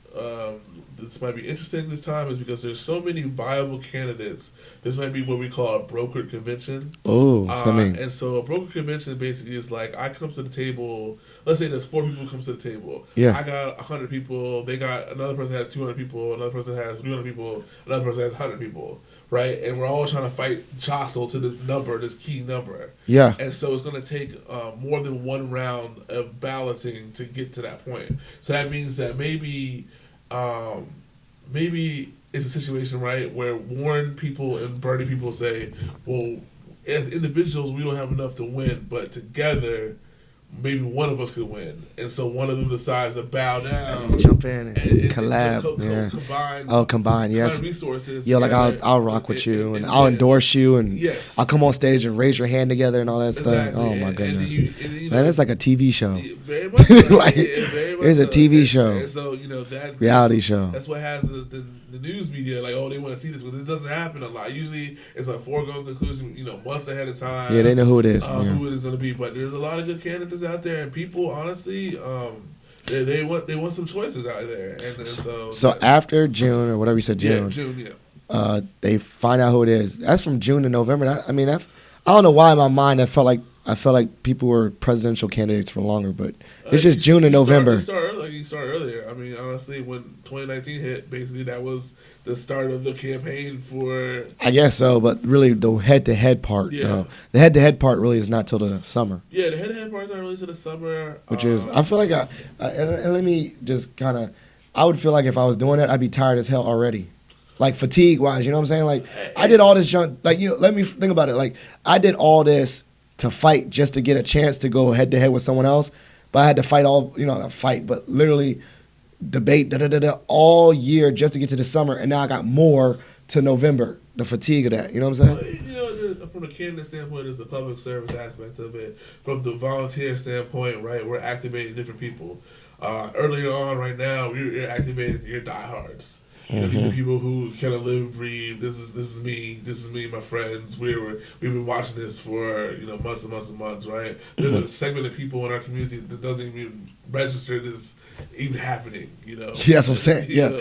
this might be interesting this time is because there's so many viable candidates. This might be what we call a brokered convention. Oh, what's that mean? And so a brokered convention basically is like I come to the table. Let's say there's 4 people who come to the table. Yeah. I got 100 people. They got another person has 200 people. Another person has 300 people. Another person has 100 people. Right, and we're all trying to jostle to this key number. Yeah. And so it's going to take more than one round of balloting to get to that point. So that means that maybe it's a situation, right, where Warren people and Bernie people say, well, as individuals, we don't have enough to win, but together, maybe one of us could win. And so one of them decides to bow down, And jump in and collab. Yeah. combine, Combine. Yes. resources. Yo, like together I'll rock with you, and I'll endorse you, and yes, I'll come on stage and raise your hand together and all that exactly. stuff. Oh my goodness, you man, it's like a TV show. Very much Like, very much it's a TV show. And so that Reality show. That's what has the news media like, oh, they want to see this, but this doesn't happen a lot. Usually, it's a foregone conclusion, months ahead of time. Yeah, they know who it is. Who it is going to be, but there's a lot of good candidates out there, and people honestly. They want some choices out there, and so after June or whatever you said, June. Yeah, June, yeah. They find out who it is. That's from June to November. I don't know why in my mind I felt like people were presidential candidates for longer, but it's just June to November. You start earlier. I mean, honestly, when 2019 hit, basically that was the start of the campaign for. I guess so, but really the head-to-head part. Yeah. The head-to-head part really is not till the summer. Yeah, the head-to-head part is not really till the summer. Which is, I feel like and let me just kind of, I would feel like if I was doing that, I'd be tired as hell already. Like fatigue-wise, you know what I'm saying? Like, I did all this junk, like, let me think about it. Like, I did all this to fight just to get a chance to go head-to-head with someone else, but I had to fight not fight, but literally debate all year just to get to the summer, and now I got more to November. The fatigue of that, you know what I'm saying? From a candidate standpoint, there's the public service aspect of it. From the volunteer standpoint, right, we're activating different people. Earlier on, right now, we're activating your diehards. These are people who kind of live and breathe. This is me. This is me and my friends. We've been watching this for months and months and months, right? There's a segment of people in our community that doesn't even register this even happening. Yeah, that's what I'm saying. Yeah.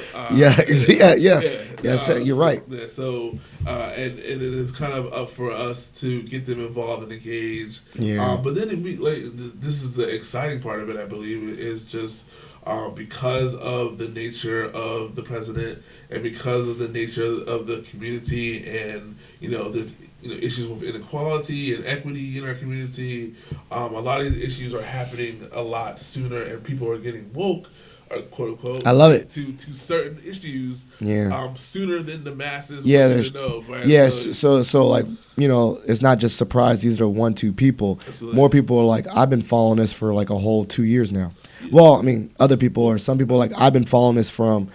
You're right. Yeah, so and it is kind of up for us to get them involved and engaged. Yeah. But then this is the exciting part of it. I believe is just. Because of the nature of the president and because of the nature of the community and the issues with inequality and equity in our community, a lot of these issues are happening a lot sooner, and people are getting woke, quote unquote. I love it to certain issues. Sooner than the masses. Yeah, know. Right? Yeah. So like it's not just surprise. These are 1-2 people. Absolutely. More people are like, I've been following this for like a whole 2 years now. Well, I mean, other people or some people like I've been following this from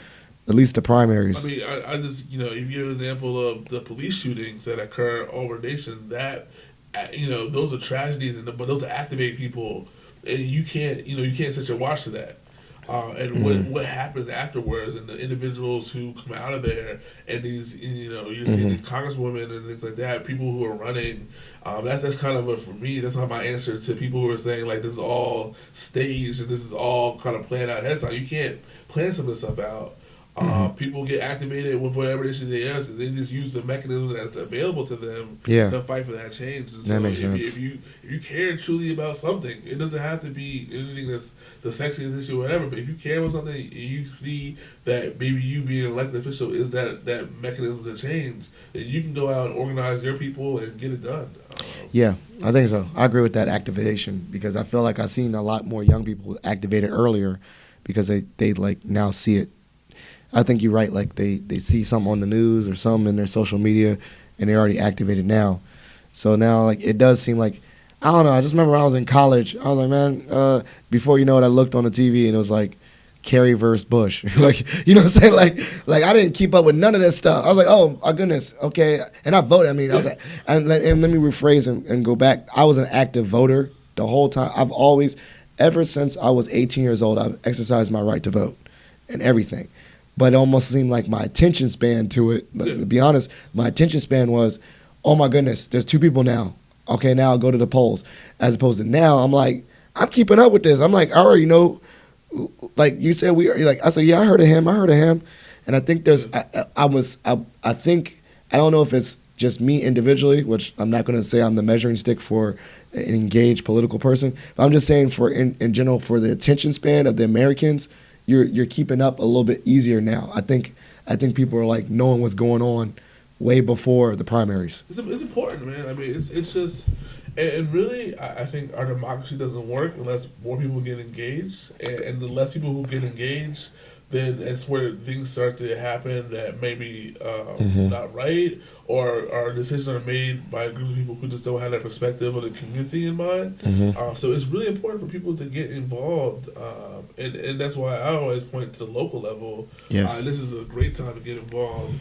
at least the primaries. I mean, I just if you give an example of the police shootings that occur all over the nation, that those are tragedies, but those activate people, and you can't sit your watch to that. And what happens afterwards, and the individuals who come out of there, and these you're seeing these congresswomen and things like that, people who are running. That's kind of for me. That's not my answer to people who are saying like this is all staged and this is all kind of planned out ahead of time. You can't plan some of this stuff out. People get activated with whatever issue they is, and they just use the mechanism that's available to them to fight for that change. And so that makes sense. If you care truly about something, it doesn't have to be anything that's the sexiest issue or whatever. But if you care about something, and you see that maybe you being an elected official is that mechanism to change, then you can go out and organize your people and get it done. Yeah, I think so. I agree with that activation because I feel like I've seen a lot more young people activated earlier because they like now see it. I think you're right. Like they see something on the news or something in their social media, and they're already activated now. So now, like it does seem like I don't know. I just remember when I was in college. I was like, man. Before you know it, I looked on the TV and it was like Kerry versus Bush. Like you know what I'm saying? Like I didn't keep up with none of that stuff. I was like, oh my goodness, okay. And I voted. I mean, I was like, and let me rephrase and go back. I was an active voter the whole time. I've always, ever since I was 18 years old, I've exercised my right to vote and everything. But it almost seemed like my attention span to it, to be honest, my attention span was, oh my goodness, there's 2 people now. Okay, now I'll go to the polls. As opposed to now, I'm like, I'm keeping up with this. I'm like, I already know, like you said, you're like, I said, yeah, I heard of him. And I think I think, I don't know if it's just me individually, which I'm not going to say I'm the measuring stick for an engaged political person, but I'm just saying for in general, for the attention span of the Americans, you're keeping up a little bit easier now. I think people are like knowing what's going on way before the primaries. It's important, man. I mean, it's just, and really, I think our democracy doesn't work unless more people get engaged, and the less people who get engaged, then that's where things start to happen that maybe Mm-hmm. not right, or decisions are made by a group of people who just don't have that perspective of the community in mind. Mm-hmm. So it's really important for people to get involved, and that's why I always point to the local level. Yes. This is a great time to get involved.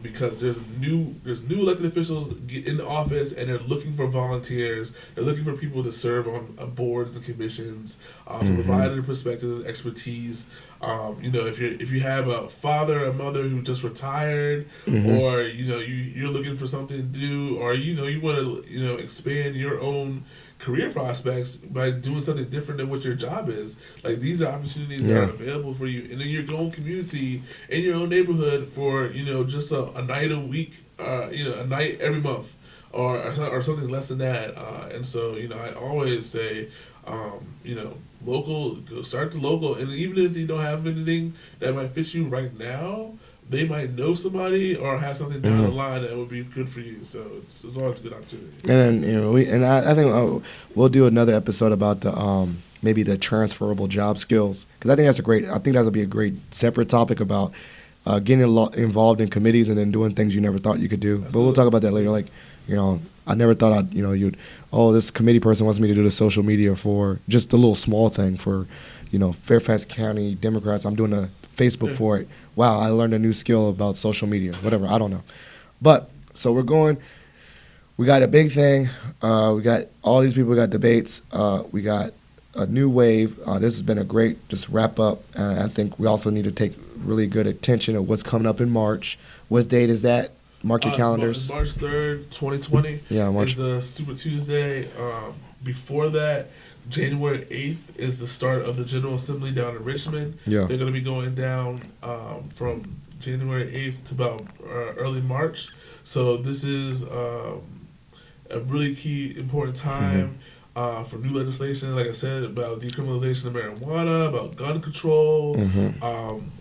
Because there's new elected officials get in office and they're looking for volunteers. They're looking for people to serve on boards and commissions, to provide their perspectives, expertise. If you have a father or mother who just retired, Mm-hmm. or you're looking for something to do, or you want to expand your own career prospects by doing something different than what your job is. Like, these are opportunities that Yeah. are available for you, and in your own community, in your own neighborhood, for just a night a week, a night every month, or something less than that. And so I always say, local, start the local, and even if you don't have anything that might fit you right now, they might know somebody or have something down the line that would be good for you. So it's always a good opportunity. And then I think we'll do another episode about the maybe the transferable job skills, because I think that'll be a great separate topic about getting involved in committees and then doing things you never thought you could do. But we'll talk about that later. Like, I never thought this committee person wants me to do the social media for just a little small thing for Fairfax County Democrats. I'm doing a Facebook for it. Wow, I learned a new skill about social media. Whatever, I don't know. But so we're going. We got a big thing. We got all these people. We got debates. We got a new wave. This has been a great just wrap up. I think we also need to take really good attention of what's coming up in March. What date is that? Mark your calendars. March 3rd, 2020. Yeah, March. Is a Super Tuesday. Before that, January 8th is the start of the General Assembly down in Richmond. Yeah. They're going to be going down from January 8th to about early March. So this is a really key, important time for new legislation, like I said, about decriminalization of marijuana, about gun control.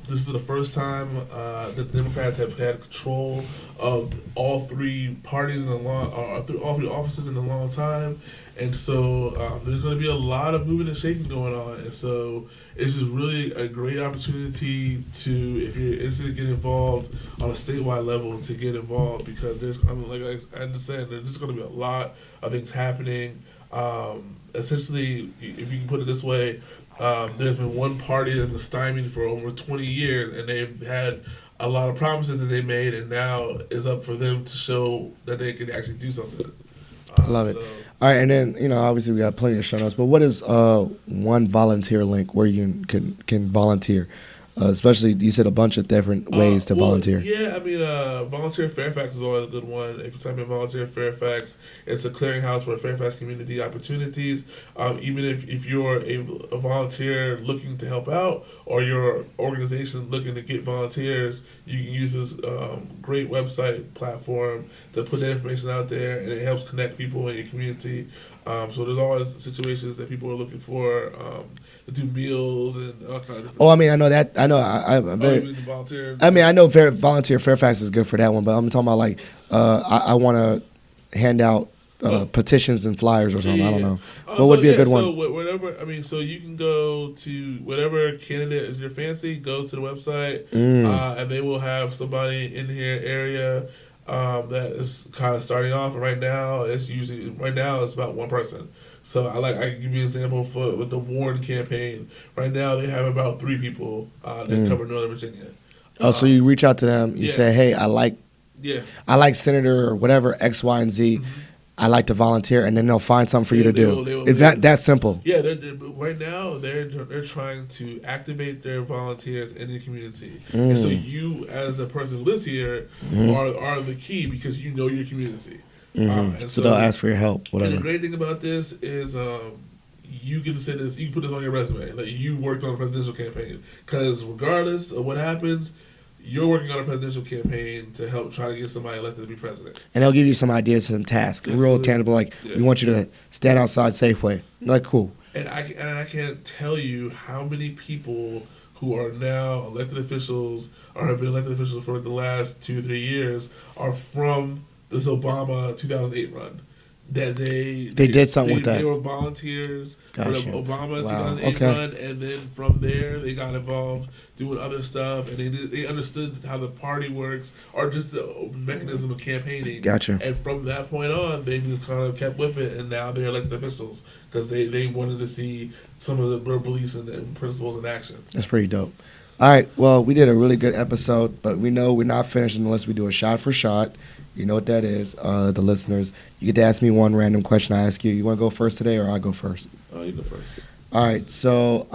This is the first time that the Democrats have had control of all three parties in a long, all three offices in a long time. And so there's going to be a lot of moving and shaking going on. And so it's just really a great opportunity to, if you're interested in getting involved on a statewide level, to get involved, because like I just said, there's going to be a lot of things happening. Essentially, if you can put it this way, there's been one party in the stymied for over 20 years, and they've had a lot of promises that they made, and now it's up for them to show that they can actually do something. I love it. All right, and then obviously we got plenty of show notes, but what is one volunteer link where you can volunteer? Especially, you said a bunch of different ways to volunteer. Yeah, I mean, Volunteer Fairfax is always a good one. If you type in Volunteer Fairfax, it's a clearinghouse for Fairfax community opportunities. Even if you're a volunteer looking to help out, or your organization looking to get volunteers, you can use this great website platform to put that information out there, and it helps connect people in your community. So there's always situations that people are looking for to do meals and all kinds of different I mean, I know that. I know. I'm very. Volunteer. I mean, I know Volunteer Fairfax is good for that one, but I'm talking about like I want to hand out petitions and flyers or something. I don't know. What would be a good one? So whatever. I mean, so you can go to whatever candidate is your fancy. Go to the website, and they will have somebody in here area that is kind of starting off. Right now, it's about one person. So I can give you an example with the Warren campaign. Right now, they have about 3 people that cover Northern Virginia. So you reach out to them. You say, "Hey, I like Senator or whatever X, Y, and Z. I like to volunteer," and then they'll find something for you to do. It's that simple. Yeah, right now they're trying to activate their volunteers in the community, and so you, as a person who lives here, are the key, because you know your community. And so they'll ask for your help. Whatever. And the great thing about this is you get to say this. You can put this on your resume, like you worked on a presidential campaign, because regardless of what happens, you're working on a presidential campaign to help try to get somebody elected to be president. And they'll give you some ideas, some tasks, real tangible. Like, we want you to stand outside Safeway. Like, cool. And I can't tell you how many people who are now elected officials or have been elected officials for the last 2 or 3 years are from this Obama 2008 run. that They did something with that. They were volunteers for Gotcha. the Obama Wow. 2008 Okay. run, and then from there they got involved doing other stuff, and they understood how the party works or just the mechanism of campaigning. Gotcha. And from that point on, they just kind of kept with it, and now they're elected officials because they wanted to see some of the beliefs and principles in action. That's pretty dope. All right. Well, we did a really good episode, but we know we're not finished unless we do a shot for shot. You know what that is, the listeners. You get to ask me one random question I ask you. You want to go first today, or I go first? You go first. All right. So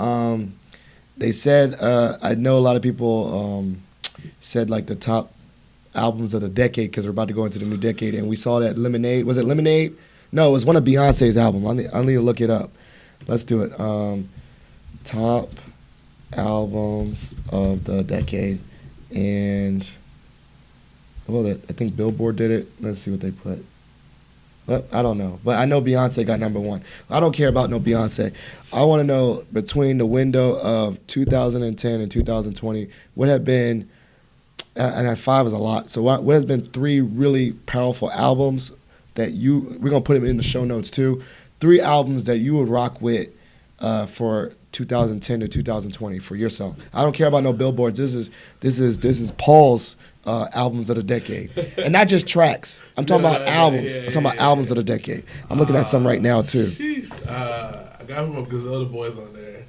they said I know a lot of people said like the top albums of the decade because we're about to go into the new decade, and we saw that Lemonade. Was it Lemonade? No, it was one of Beyonce's albums. I need to look it up. Let's do it. Top albums of the decade, and well, I think Billboard did it. Let's see what they put. Well, I don't know, but I know Beyonce got number one. I don't care about no Beyonce. I want to know between the window of 2010 and 2020, what have been, and that 5 is a lot. So what has been 3 really powerful albums that we're gonna put them in the show notes too. 3 albums that you would rock with for 2010 to 2020 for yourself. I don't care about no billboards. This is Paul's albums of the decade, and not just tracks. I'm talking about albums. I'm talking about albums of the decade. I'm looking at some right now too. Jeez. I got some of Griselda boys on there.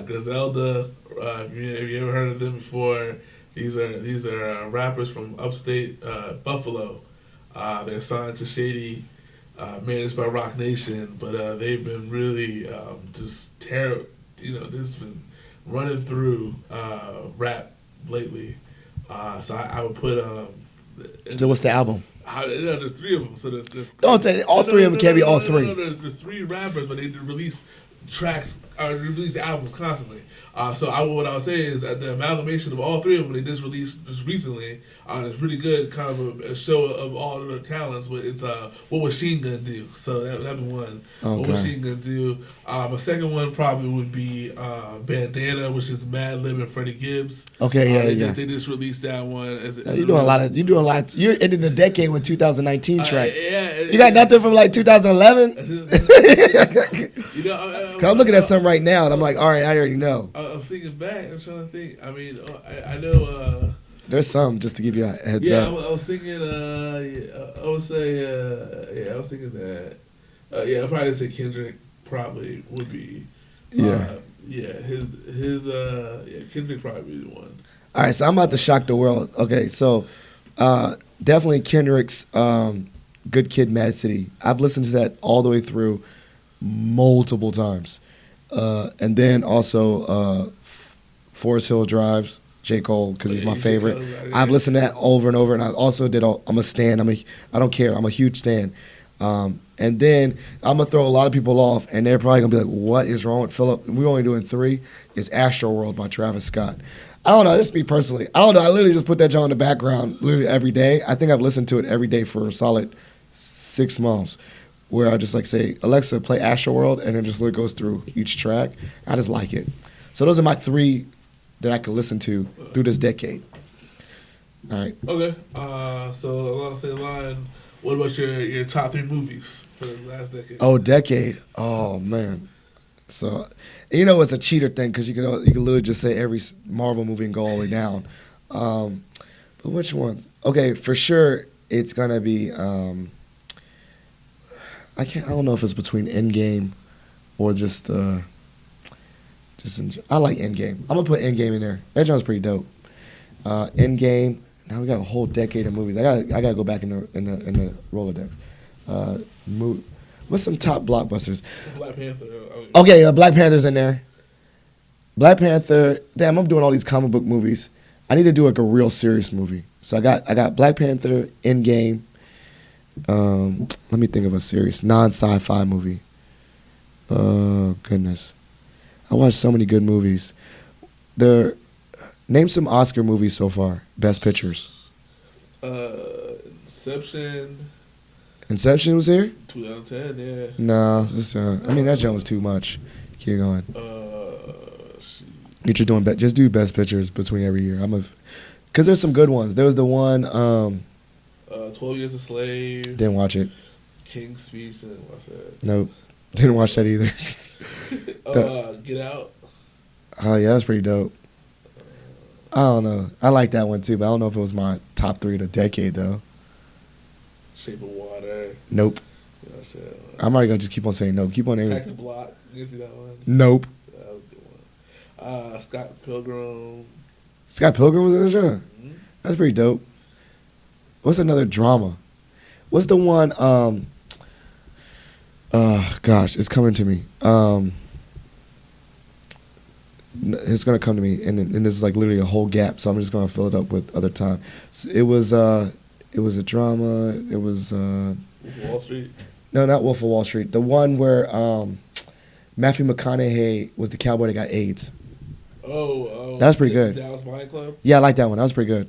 Griselda, if you ever heard of them before, these are rappers from upstate Buffalo. They're signed to Shady, managed by Rock Nation, but they've been really just terrible. This has been running through rap lately. So I would put. So what's the album? There's 3 of them. So there's Don't say all 3 of them can't be all 3. No, there's 3 rappers, but they release tracks or release albums constantly. So what I would say is that the amalgamation of all 3 of them they just released just recently is pretty good. Kind of a show of all of the talents, but it's what was Machine Gun do? So that'd be one. Okay. What was Machine Gun do? A second one probably would be Bandana, which is Mad Lib and Freddie Gibbs. Okay, yeah. They just released that one. You're doing a lot. You're ending the decade with 2019 tracks. Yeah, you got nothing from like 2011. I'm looking at some right now, and I'm like, all right, I already know. I was thinking back. I'm trying to think. I mean, I know. There's some just to give you a heads yeah, up. I was thinking. I would say. I was thinking that. I'd probably say Kendrick probably would be. Kendrick probably be the one. All right, so I'm about to shock the world. Okay, so definitely Kendrick's "Good Kid, Mad City." I've listened to that all the way through multiple times, and then also Forest Hill Drives. J. Cole, because he's my favorite. I've listened to that over and over, and I also did. I'm a stan. I don't care. I'm a huge stan. And then I'm gonna throw a lot of people off, and they're probably gonna be like, "What is wrong with Philip?" We're only doing 3. It's Astro World by Travis Scott. I don't know. Just me personally. I don't know. I literally just put that joint in the background literally every day. I think I've listened to it every day for a solid 6 months, where I just like say, "Alexa, play Astro World," and it just goes through each track. I just like it. So those are my 3 that I can listen to through this decade. All right. Okay. So along the same line, what about your top 3 movies for the last decade? Oh, decade. Oh man. So, it's a cheater thing because you can literally just say every Marvel movie and go all the way down. But which ones? Okay, for sure it's gonna be. I don't know if it's between Endgame or just. I like Endgame. I'm gonna put Endgame in there. That joint's pretty dope. Endgame. Now we got a whole decade of movies. I gotta go back in the Rolodex. What's some top blockbusters? Black Panther. Okay, Black Panther's in there. Black Panther. Damn, I'm doing all these comic book movies. I need to do like a real serious movie. So I got Black Panther, Endgame. Let me think of a serious non-sci-fi movie. Oh goodness. I watched so many good movies. Name some Oscar movies so far. Best pictures. Inception. Inception was here? 2010, yeah. No, that joint was too much. Keep going. You're just doing just do best pictures between every year. Because there's some good ones. There was the one. 12 Years a Slave. Didn't watch it. King's Speech. I didn't watch that. Nope. Didn't watch that either. Get Out. Oh, yeah, that's pretty dope. I don't know. I like that one too, but I don't know if it was my top 3 of the decade though. Shape of Water. Nope. You know what I'm saying? I'm already gonna just keep on saying no. Keep on naming. Attack the Block. You see that one? Nope. That was a good one. Scott Pilgrim. Scott Pilgrim was in the show. Mm-hmm. That's pretty dope. What's another drama? What's the one? Gosh, it's coming to me. It's gonna come to me, and there's like literally a whole gap. So I'm just gonna fill it up with other time. So it was a drama. It was Wall Street. No, not Wolf of Wall Street. The one where Matthew McConaughey was the cowboy that got AIDS. Oh, that was pretty good. Dallas Buying Club. Yeah, I like that one. That was pretty good.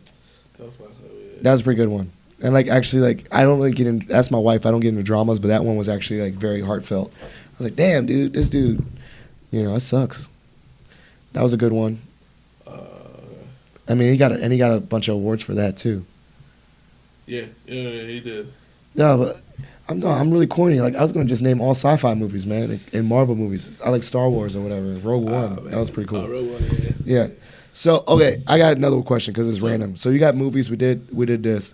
That was fun. Yeah. That was a pretty good one. And like actually, like I don't really get into. That's my wife. I don't get into dramas, but that one was actually like very heartfelt. I was like, damn, dude, this dude, that sucks. That was a good one. I mean, he got a bunch of awards for that too. Yeah, he did. Yeah, but I'm really corny. Like I was gonna just name all sci-fi movies, man, and Marvel movies. I like Star Wars or whatever. Rogue One, that was pretty cool. Rogue One, yeah. Yeah. So okay, I got another question because it's random. So you got movies. We did this.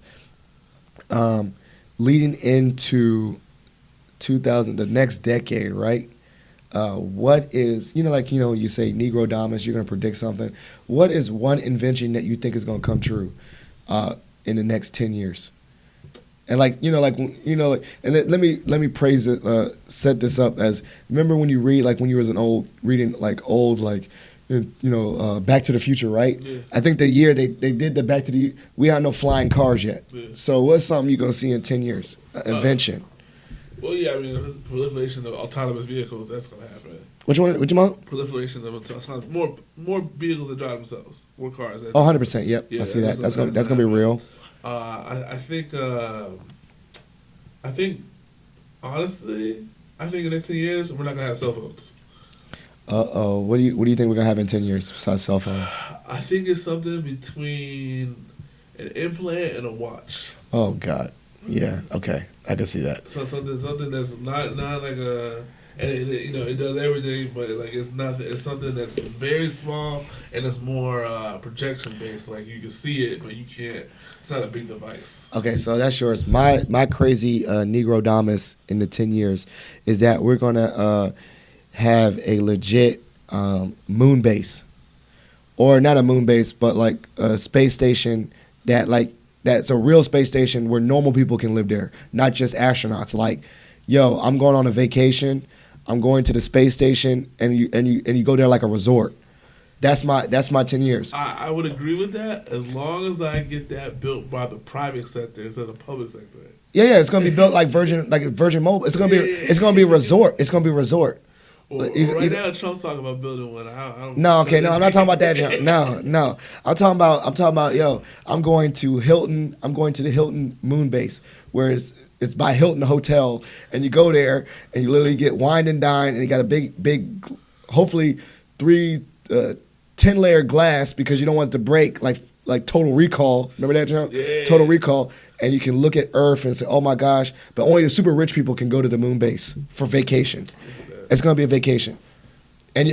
Leading into 2000, the next decade, right? What is, you say Negro Dominus, you're going to predict something. What is one invention that you think is going to come true in the next 10 years? And and let me praise it, set this up as, remember when you read, like when you was Back to the Future, right? Yeah. I think the year they did the Back to the, we have no flying cars yet. Yeah. So what's something you're going to see in 10 years? Invention. Well, yeah, I mean, proliferation of autonomous vehicles, that's going to happen. Which one? Proliferation of autonomous, more vehicles that drive themselves, more cars. 100%, yep. Yeah, I see that. That's going to be real. I think, honestly, in the next 10 years, we're not going to have cell phones. Uh-oh. What do you think we're going to have in 10 years besides cell phones? I think it's something between an implant and a watch. Oh, God. Yeah, okay. I can see that. So something that's not like a, and it does everything, but like it's something that's very small and it's more projection based. Like you can see it, but you can't. It's not a big device. Okay, so that's yours. My crazy Negro Domus in the 10 years is that we're gonna have a legit moon base, or not a moon base, but like a space station that's a real space station where normal people can live there, not just astronauts. Like, yo, I'm going on a vacation, I'm going to the space station, and you go there like a resort. That's my 10 years. I would agree with that as long as I get that built by the private sector instead of the public sector. Yeah, it's gonna be built like Virgin Mobile. It's gonna be a resort. It's gonna be a resort. Well, right now, Trump's talking about building one. I don't. No, okay, no, I'm not talking about that. No, I'm talking about. Yo, I'm going to Hilton. I'm going to the Hilton Moon Base, where it's by Hilton Hotel, and you go there and you literally get wined and dined, and you got a big, hopefully 10-layer glass because you don't want it to break like Total Recall. Remember that, John? Yeah. Total Recall, and you can look at Earth and say, oh my gosh, but only the super rich people can go to the moon base for vacation. It's gonna be a vacation, and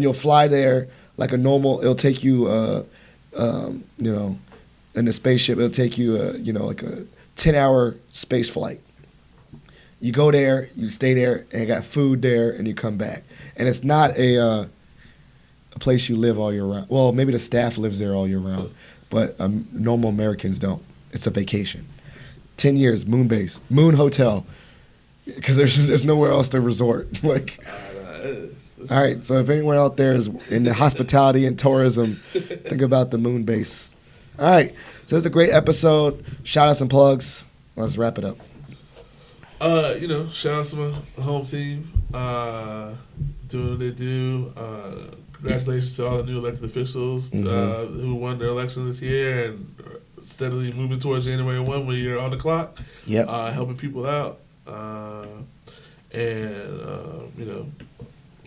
you'll fly there like a normal. It'll take you, in the spaceship. It'll take you, like a 10-hour space flight. You go there, you stay there, and you got food there, and you come back. And it's not a place you live all year round. Well, maybe the staff lives there all year round, but normal Americans don't. It's a vacation. 10 years, moon base, moon hotel. Because there's nowhere else to resort. Like, all right. So if anyone out there is in the hospitality and tourism, think about the moon base. All right. So it's a great episode. Shout outs and plugs. Let's wrap it up. Shout out to my home team, doing what they do. Congratulations to all the new elected officials who won their election this year and steadily moving towards January 1 when you're on the clock. Yep. Helping people out.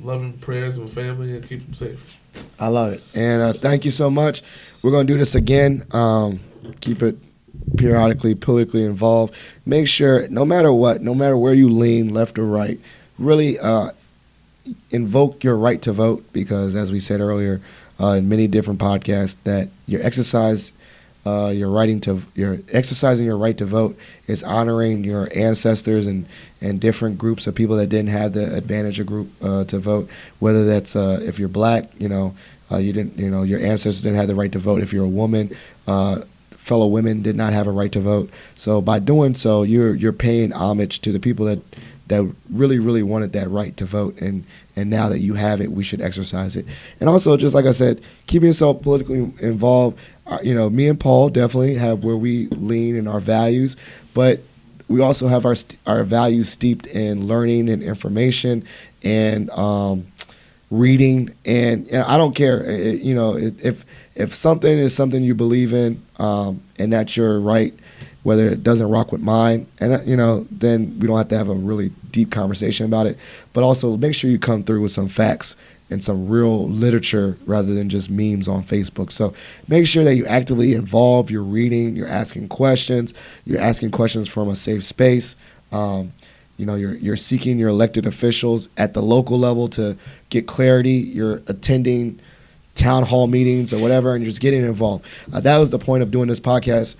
Loving prayers with family and keep them safe. I love it. And thank you so much. We're going to do this again. Keep it periodically politically involved. Make sure, no matter what, no matter where you lean, left or right, really invoke your right to vote, because as we said earlier in many different podcasts, that you're exercising your right to vote is honoring your ancestors and different groups of people that didn't have the advantage of group to vote. Whether that's if you're black, you didn't, your ancestors didn't have the right to vote. If you're a woman, fellow women did not have a right to vote. So by doing so, you're paying homage to the people that really, really wanted that right to vote. And now that you have it, we should exercise it. And also, just like I said, keeping yourself politically involved. Me and Paul definitely have where we lean in our values, but we also have our values steeped in learning and information and reading. And I don't care, if something is something you believe in, and that's your right, whether it doesn't rock with mine, and then we don't have to have a really deep conversation about it. But also make sure you come through with some facts and some real literature rather than just memes on Facebook. So make sure that you actively involve, you're reading, you're asking questions from a safe space. You're seeking your elected officials at the local level to get clarity. You're attending town hall meetings or whatever, and you're just getting involved. That was the point of doing this podcast.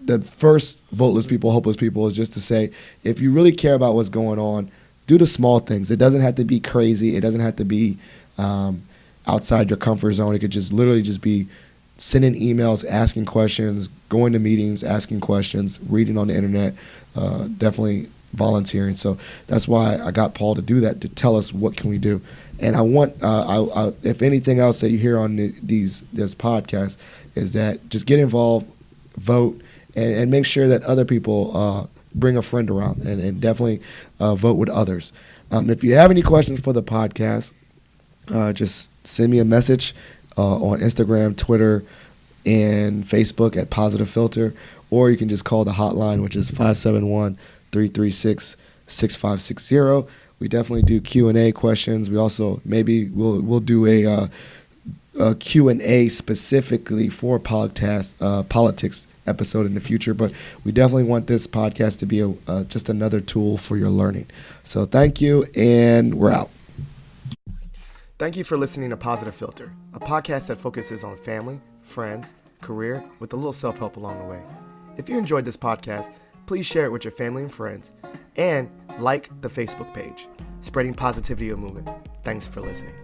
The first Voteless People, Hopeless People is just to say, if you really care about what's going on, do the small things. It doesn't have to be crazy. It doesn't have to be outside your comfort zone. It could just literally just be sending emails, asking questions, going to meetings, asking questions, reading on the internet, definitely volunteering. So that's why I got Paul to do that, to tell us what can we do. And I want, if anything else that you hear on this podcast, is that just get involved, vote, and make sure that other people bring a friend around, and definitely vote with others. If you have any questions for the podcast, just send me a message on Instagram, Twitter, and Facebook at Positive Filter, or you can just call the hotline, which is 571-336-6560. We definitely do Q&A questions. We also we'll do a Q&A specifically for politics episode in the future, but we definitely want this podcast to be just another tool for your learning. So thank you, and we're out. Thank you for listening to Positive Filter, a podcast that focuses on family, friends, career, with a little self-help along the way. If you enjoyed this podcast, please share it with your family and friends, and like the Facebook page, Spreading Positivity of Movement. Thanks for listening.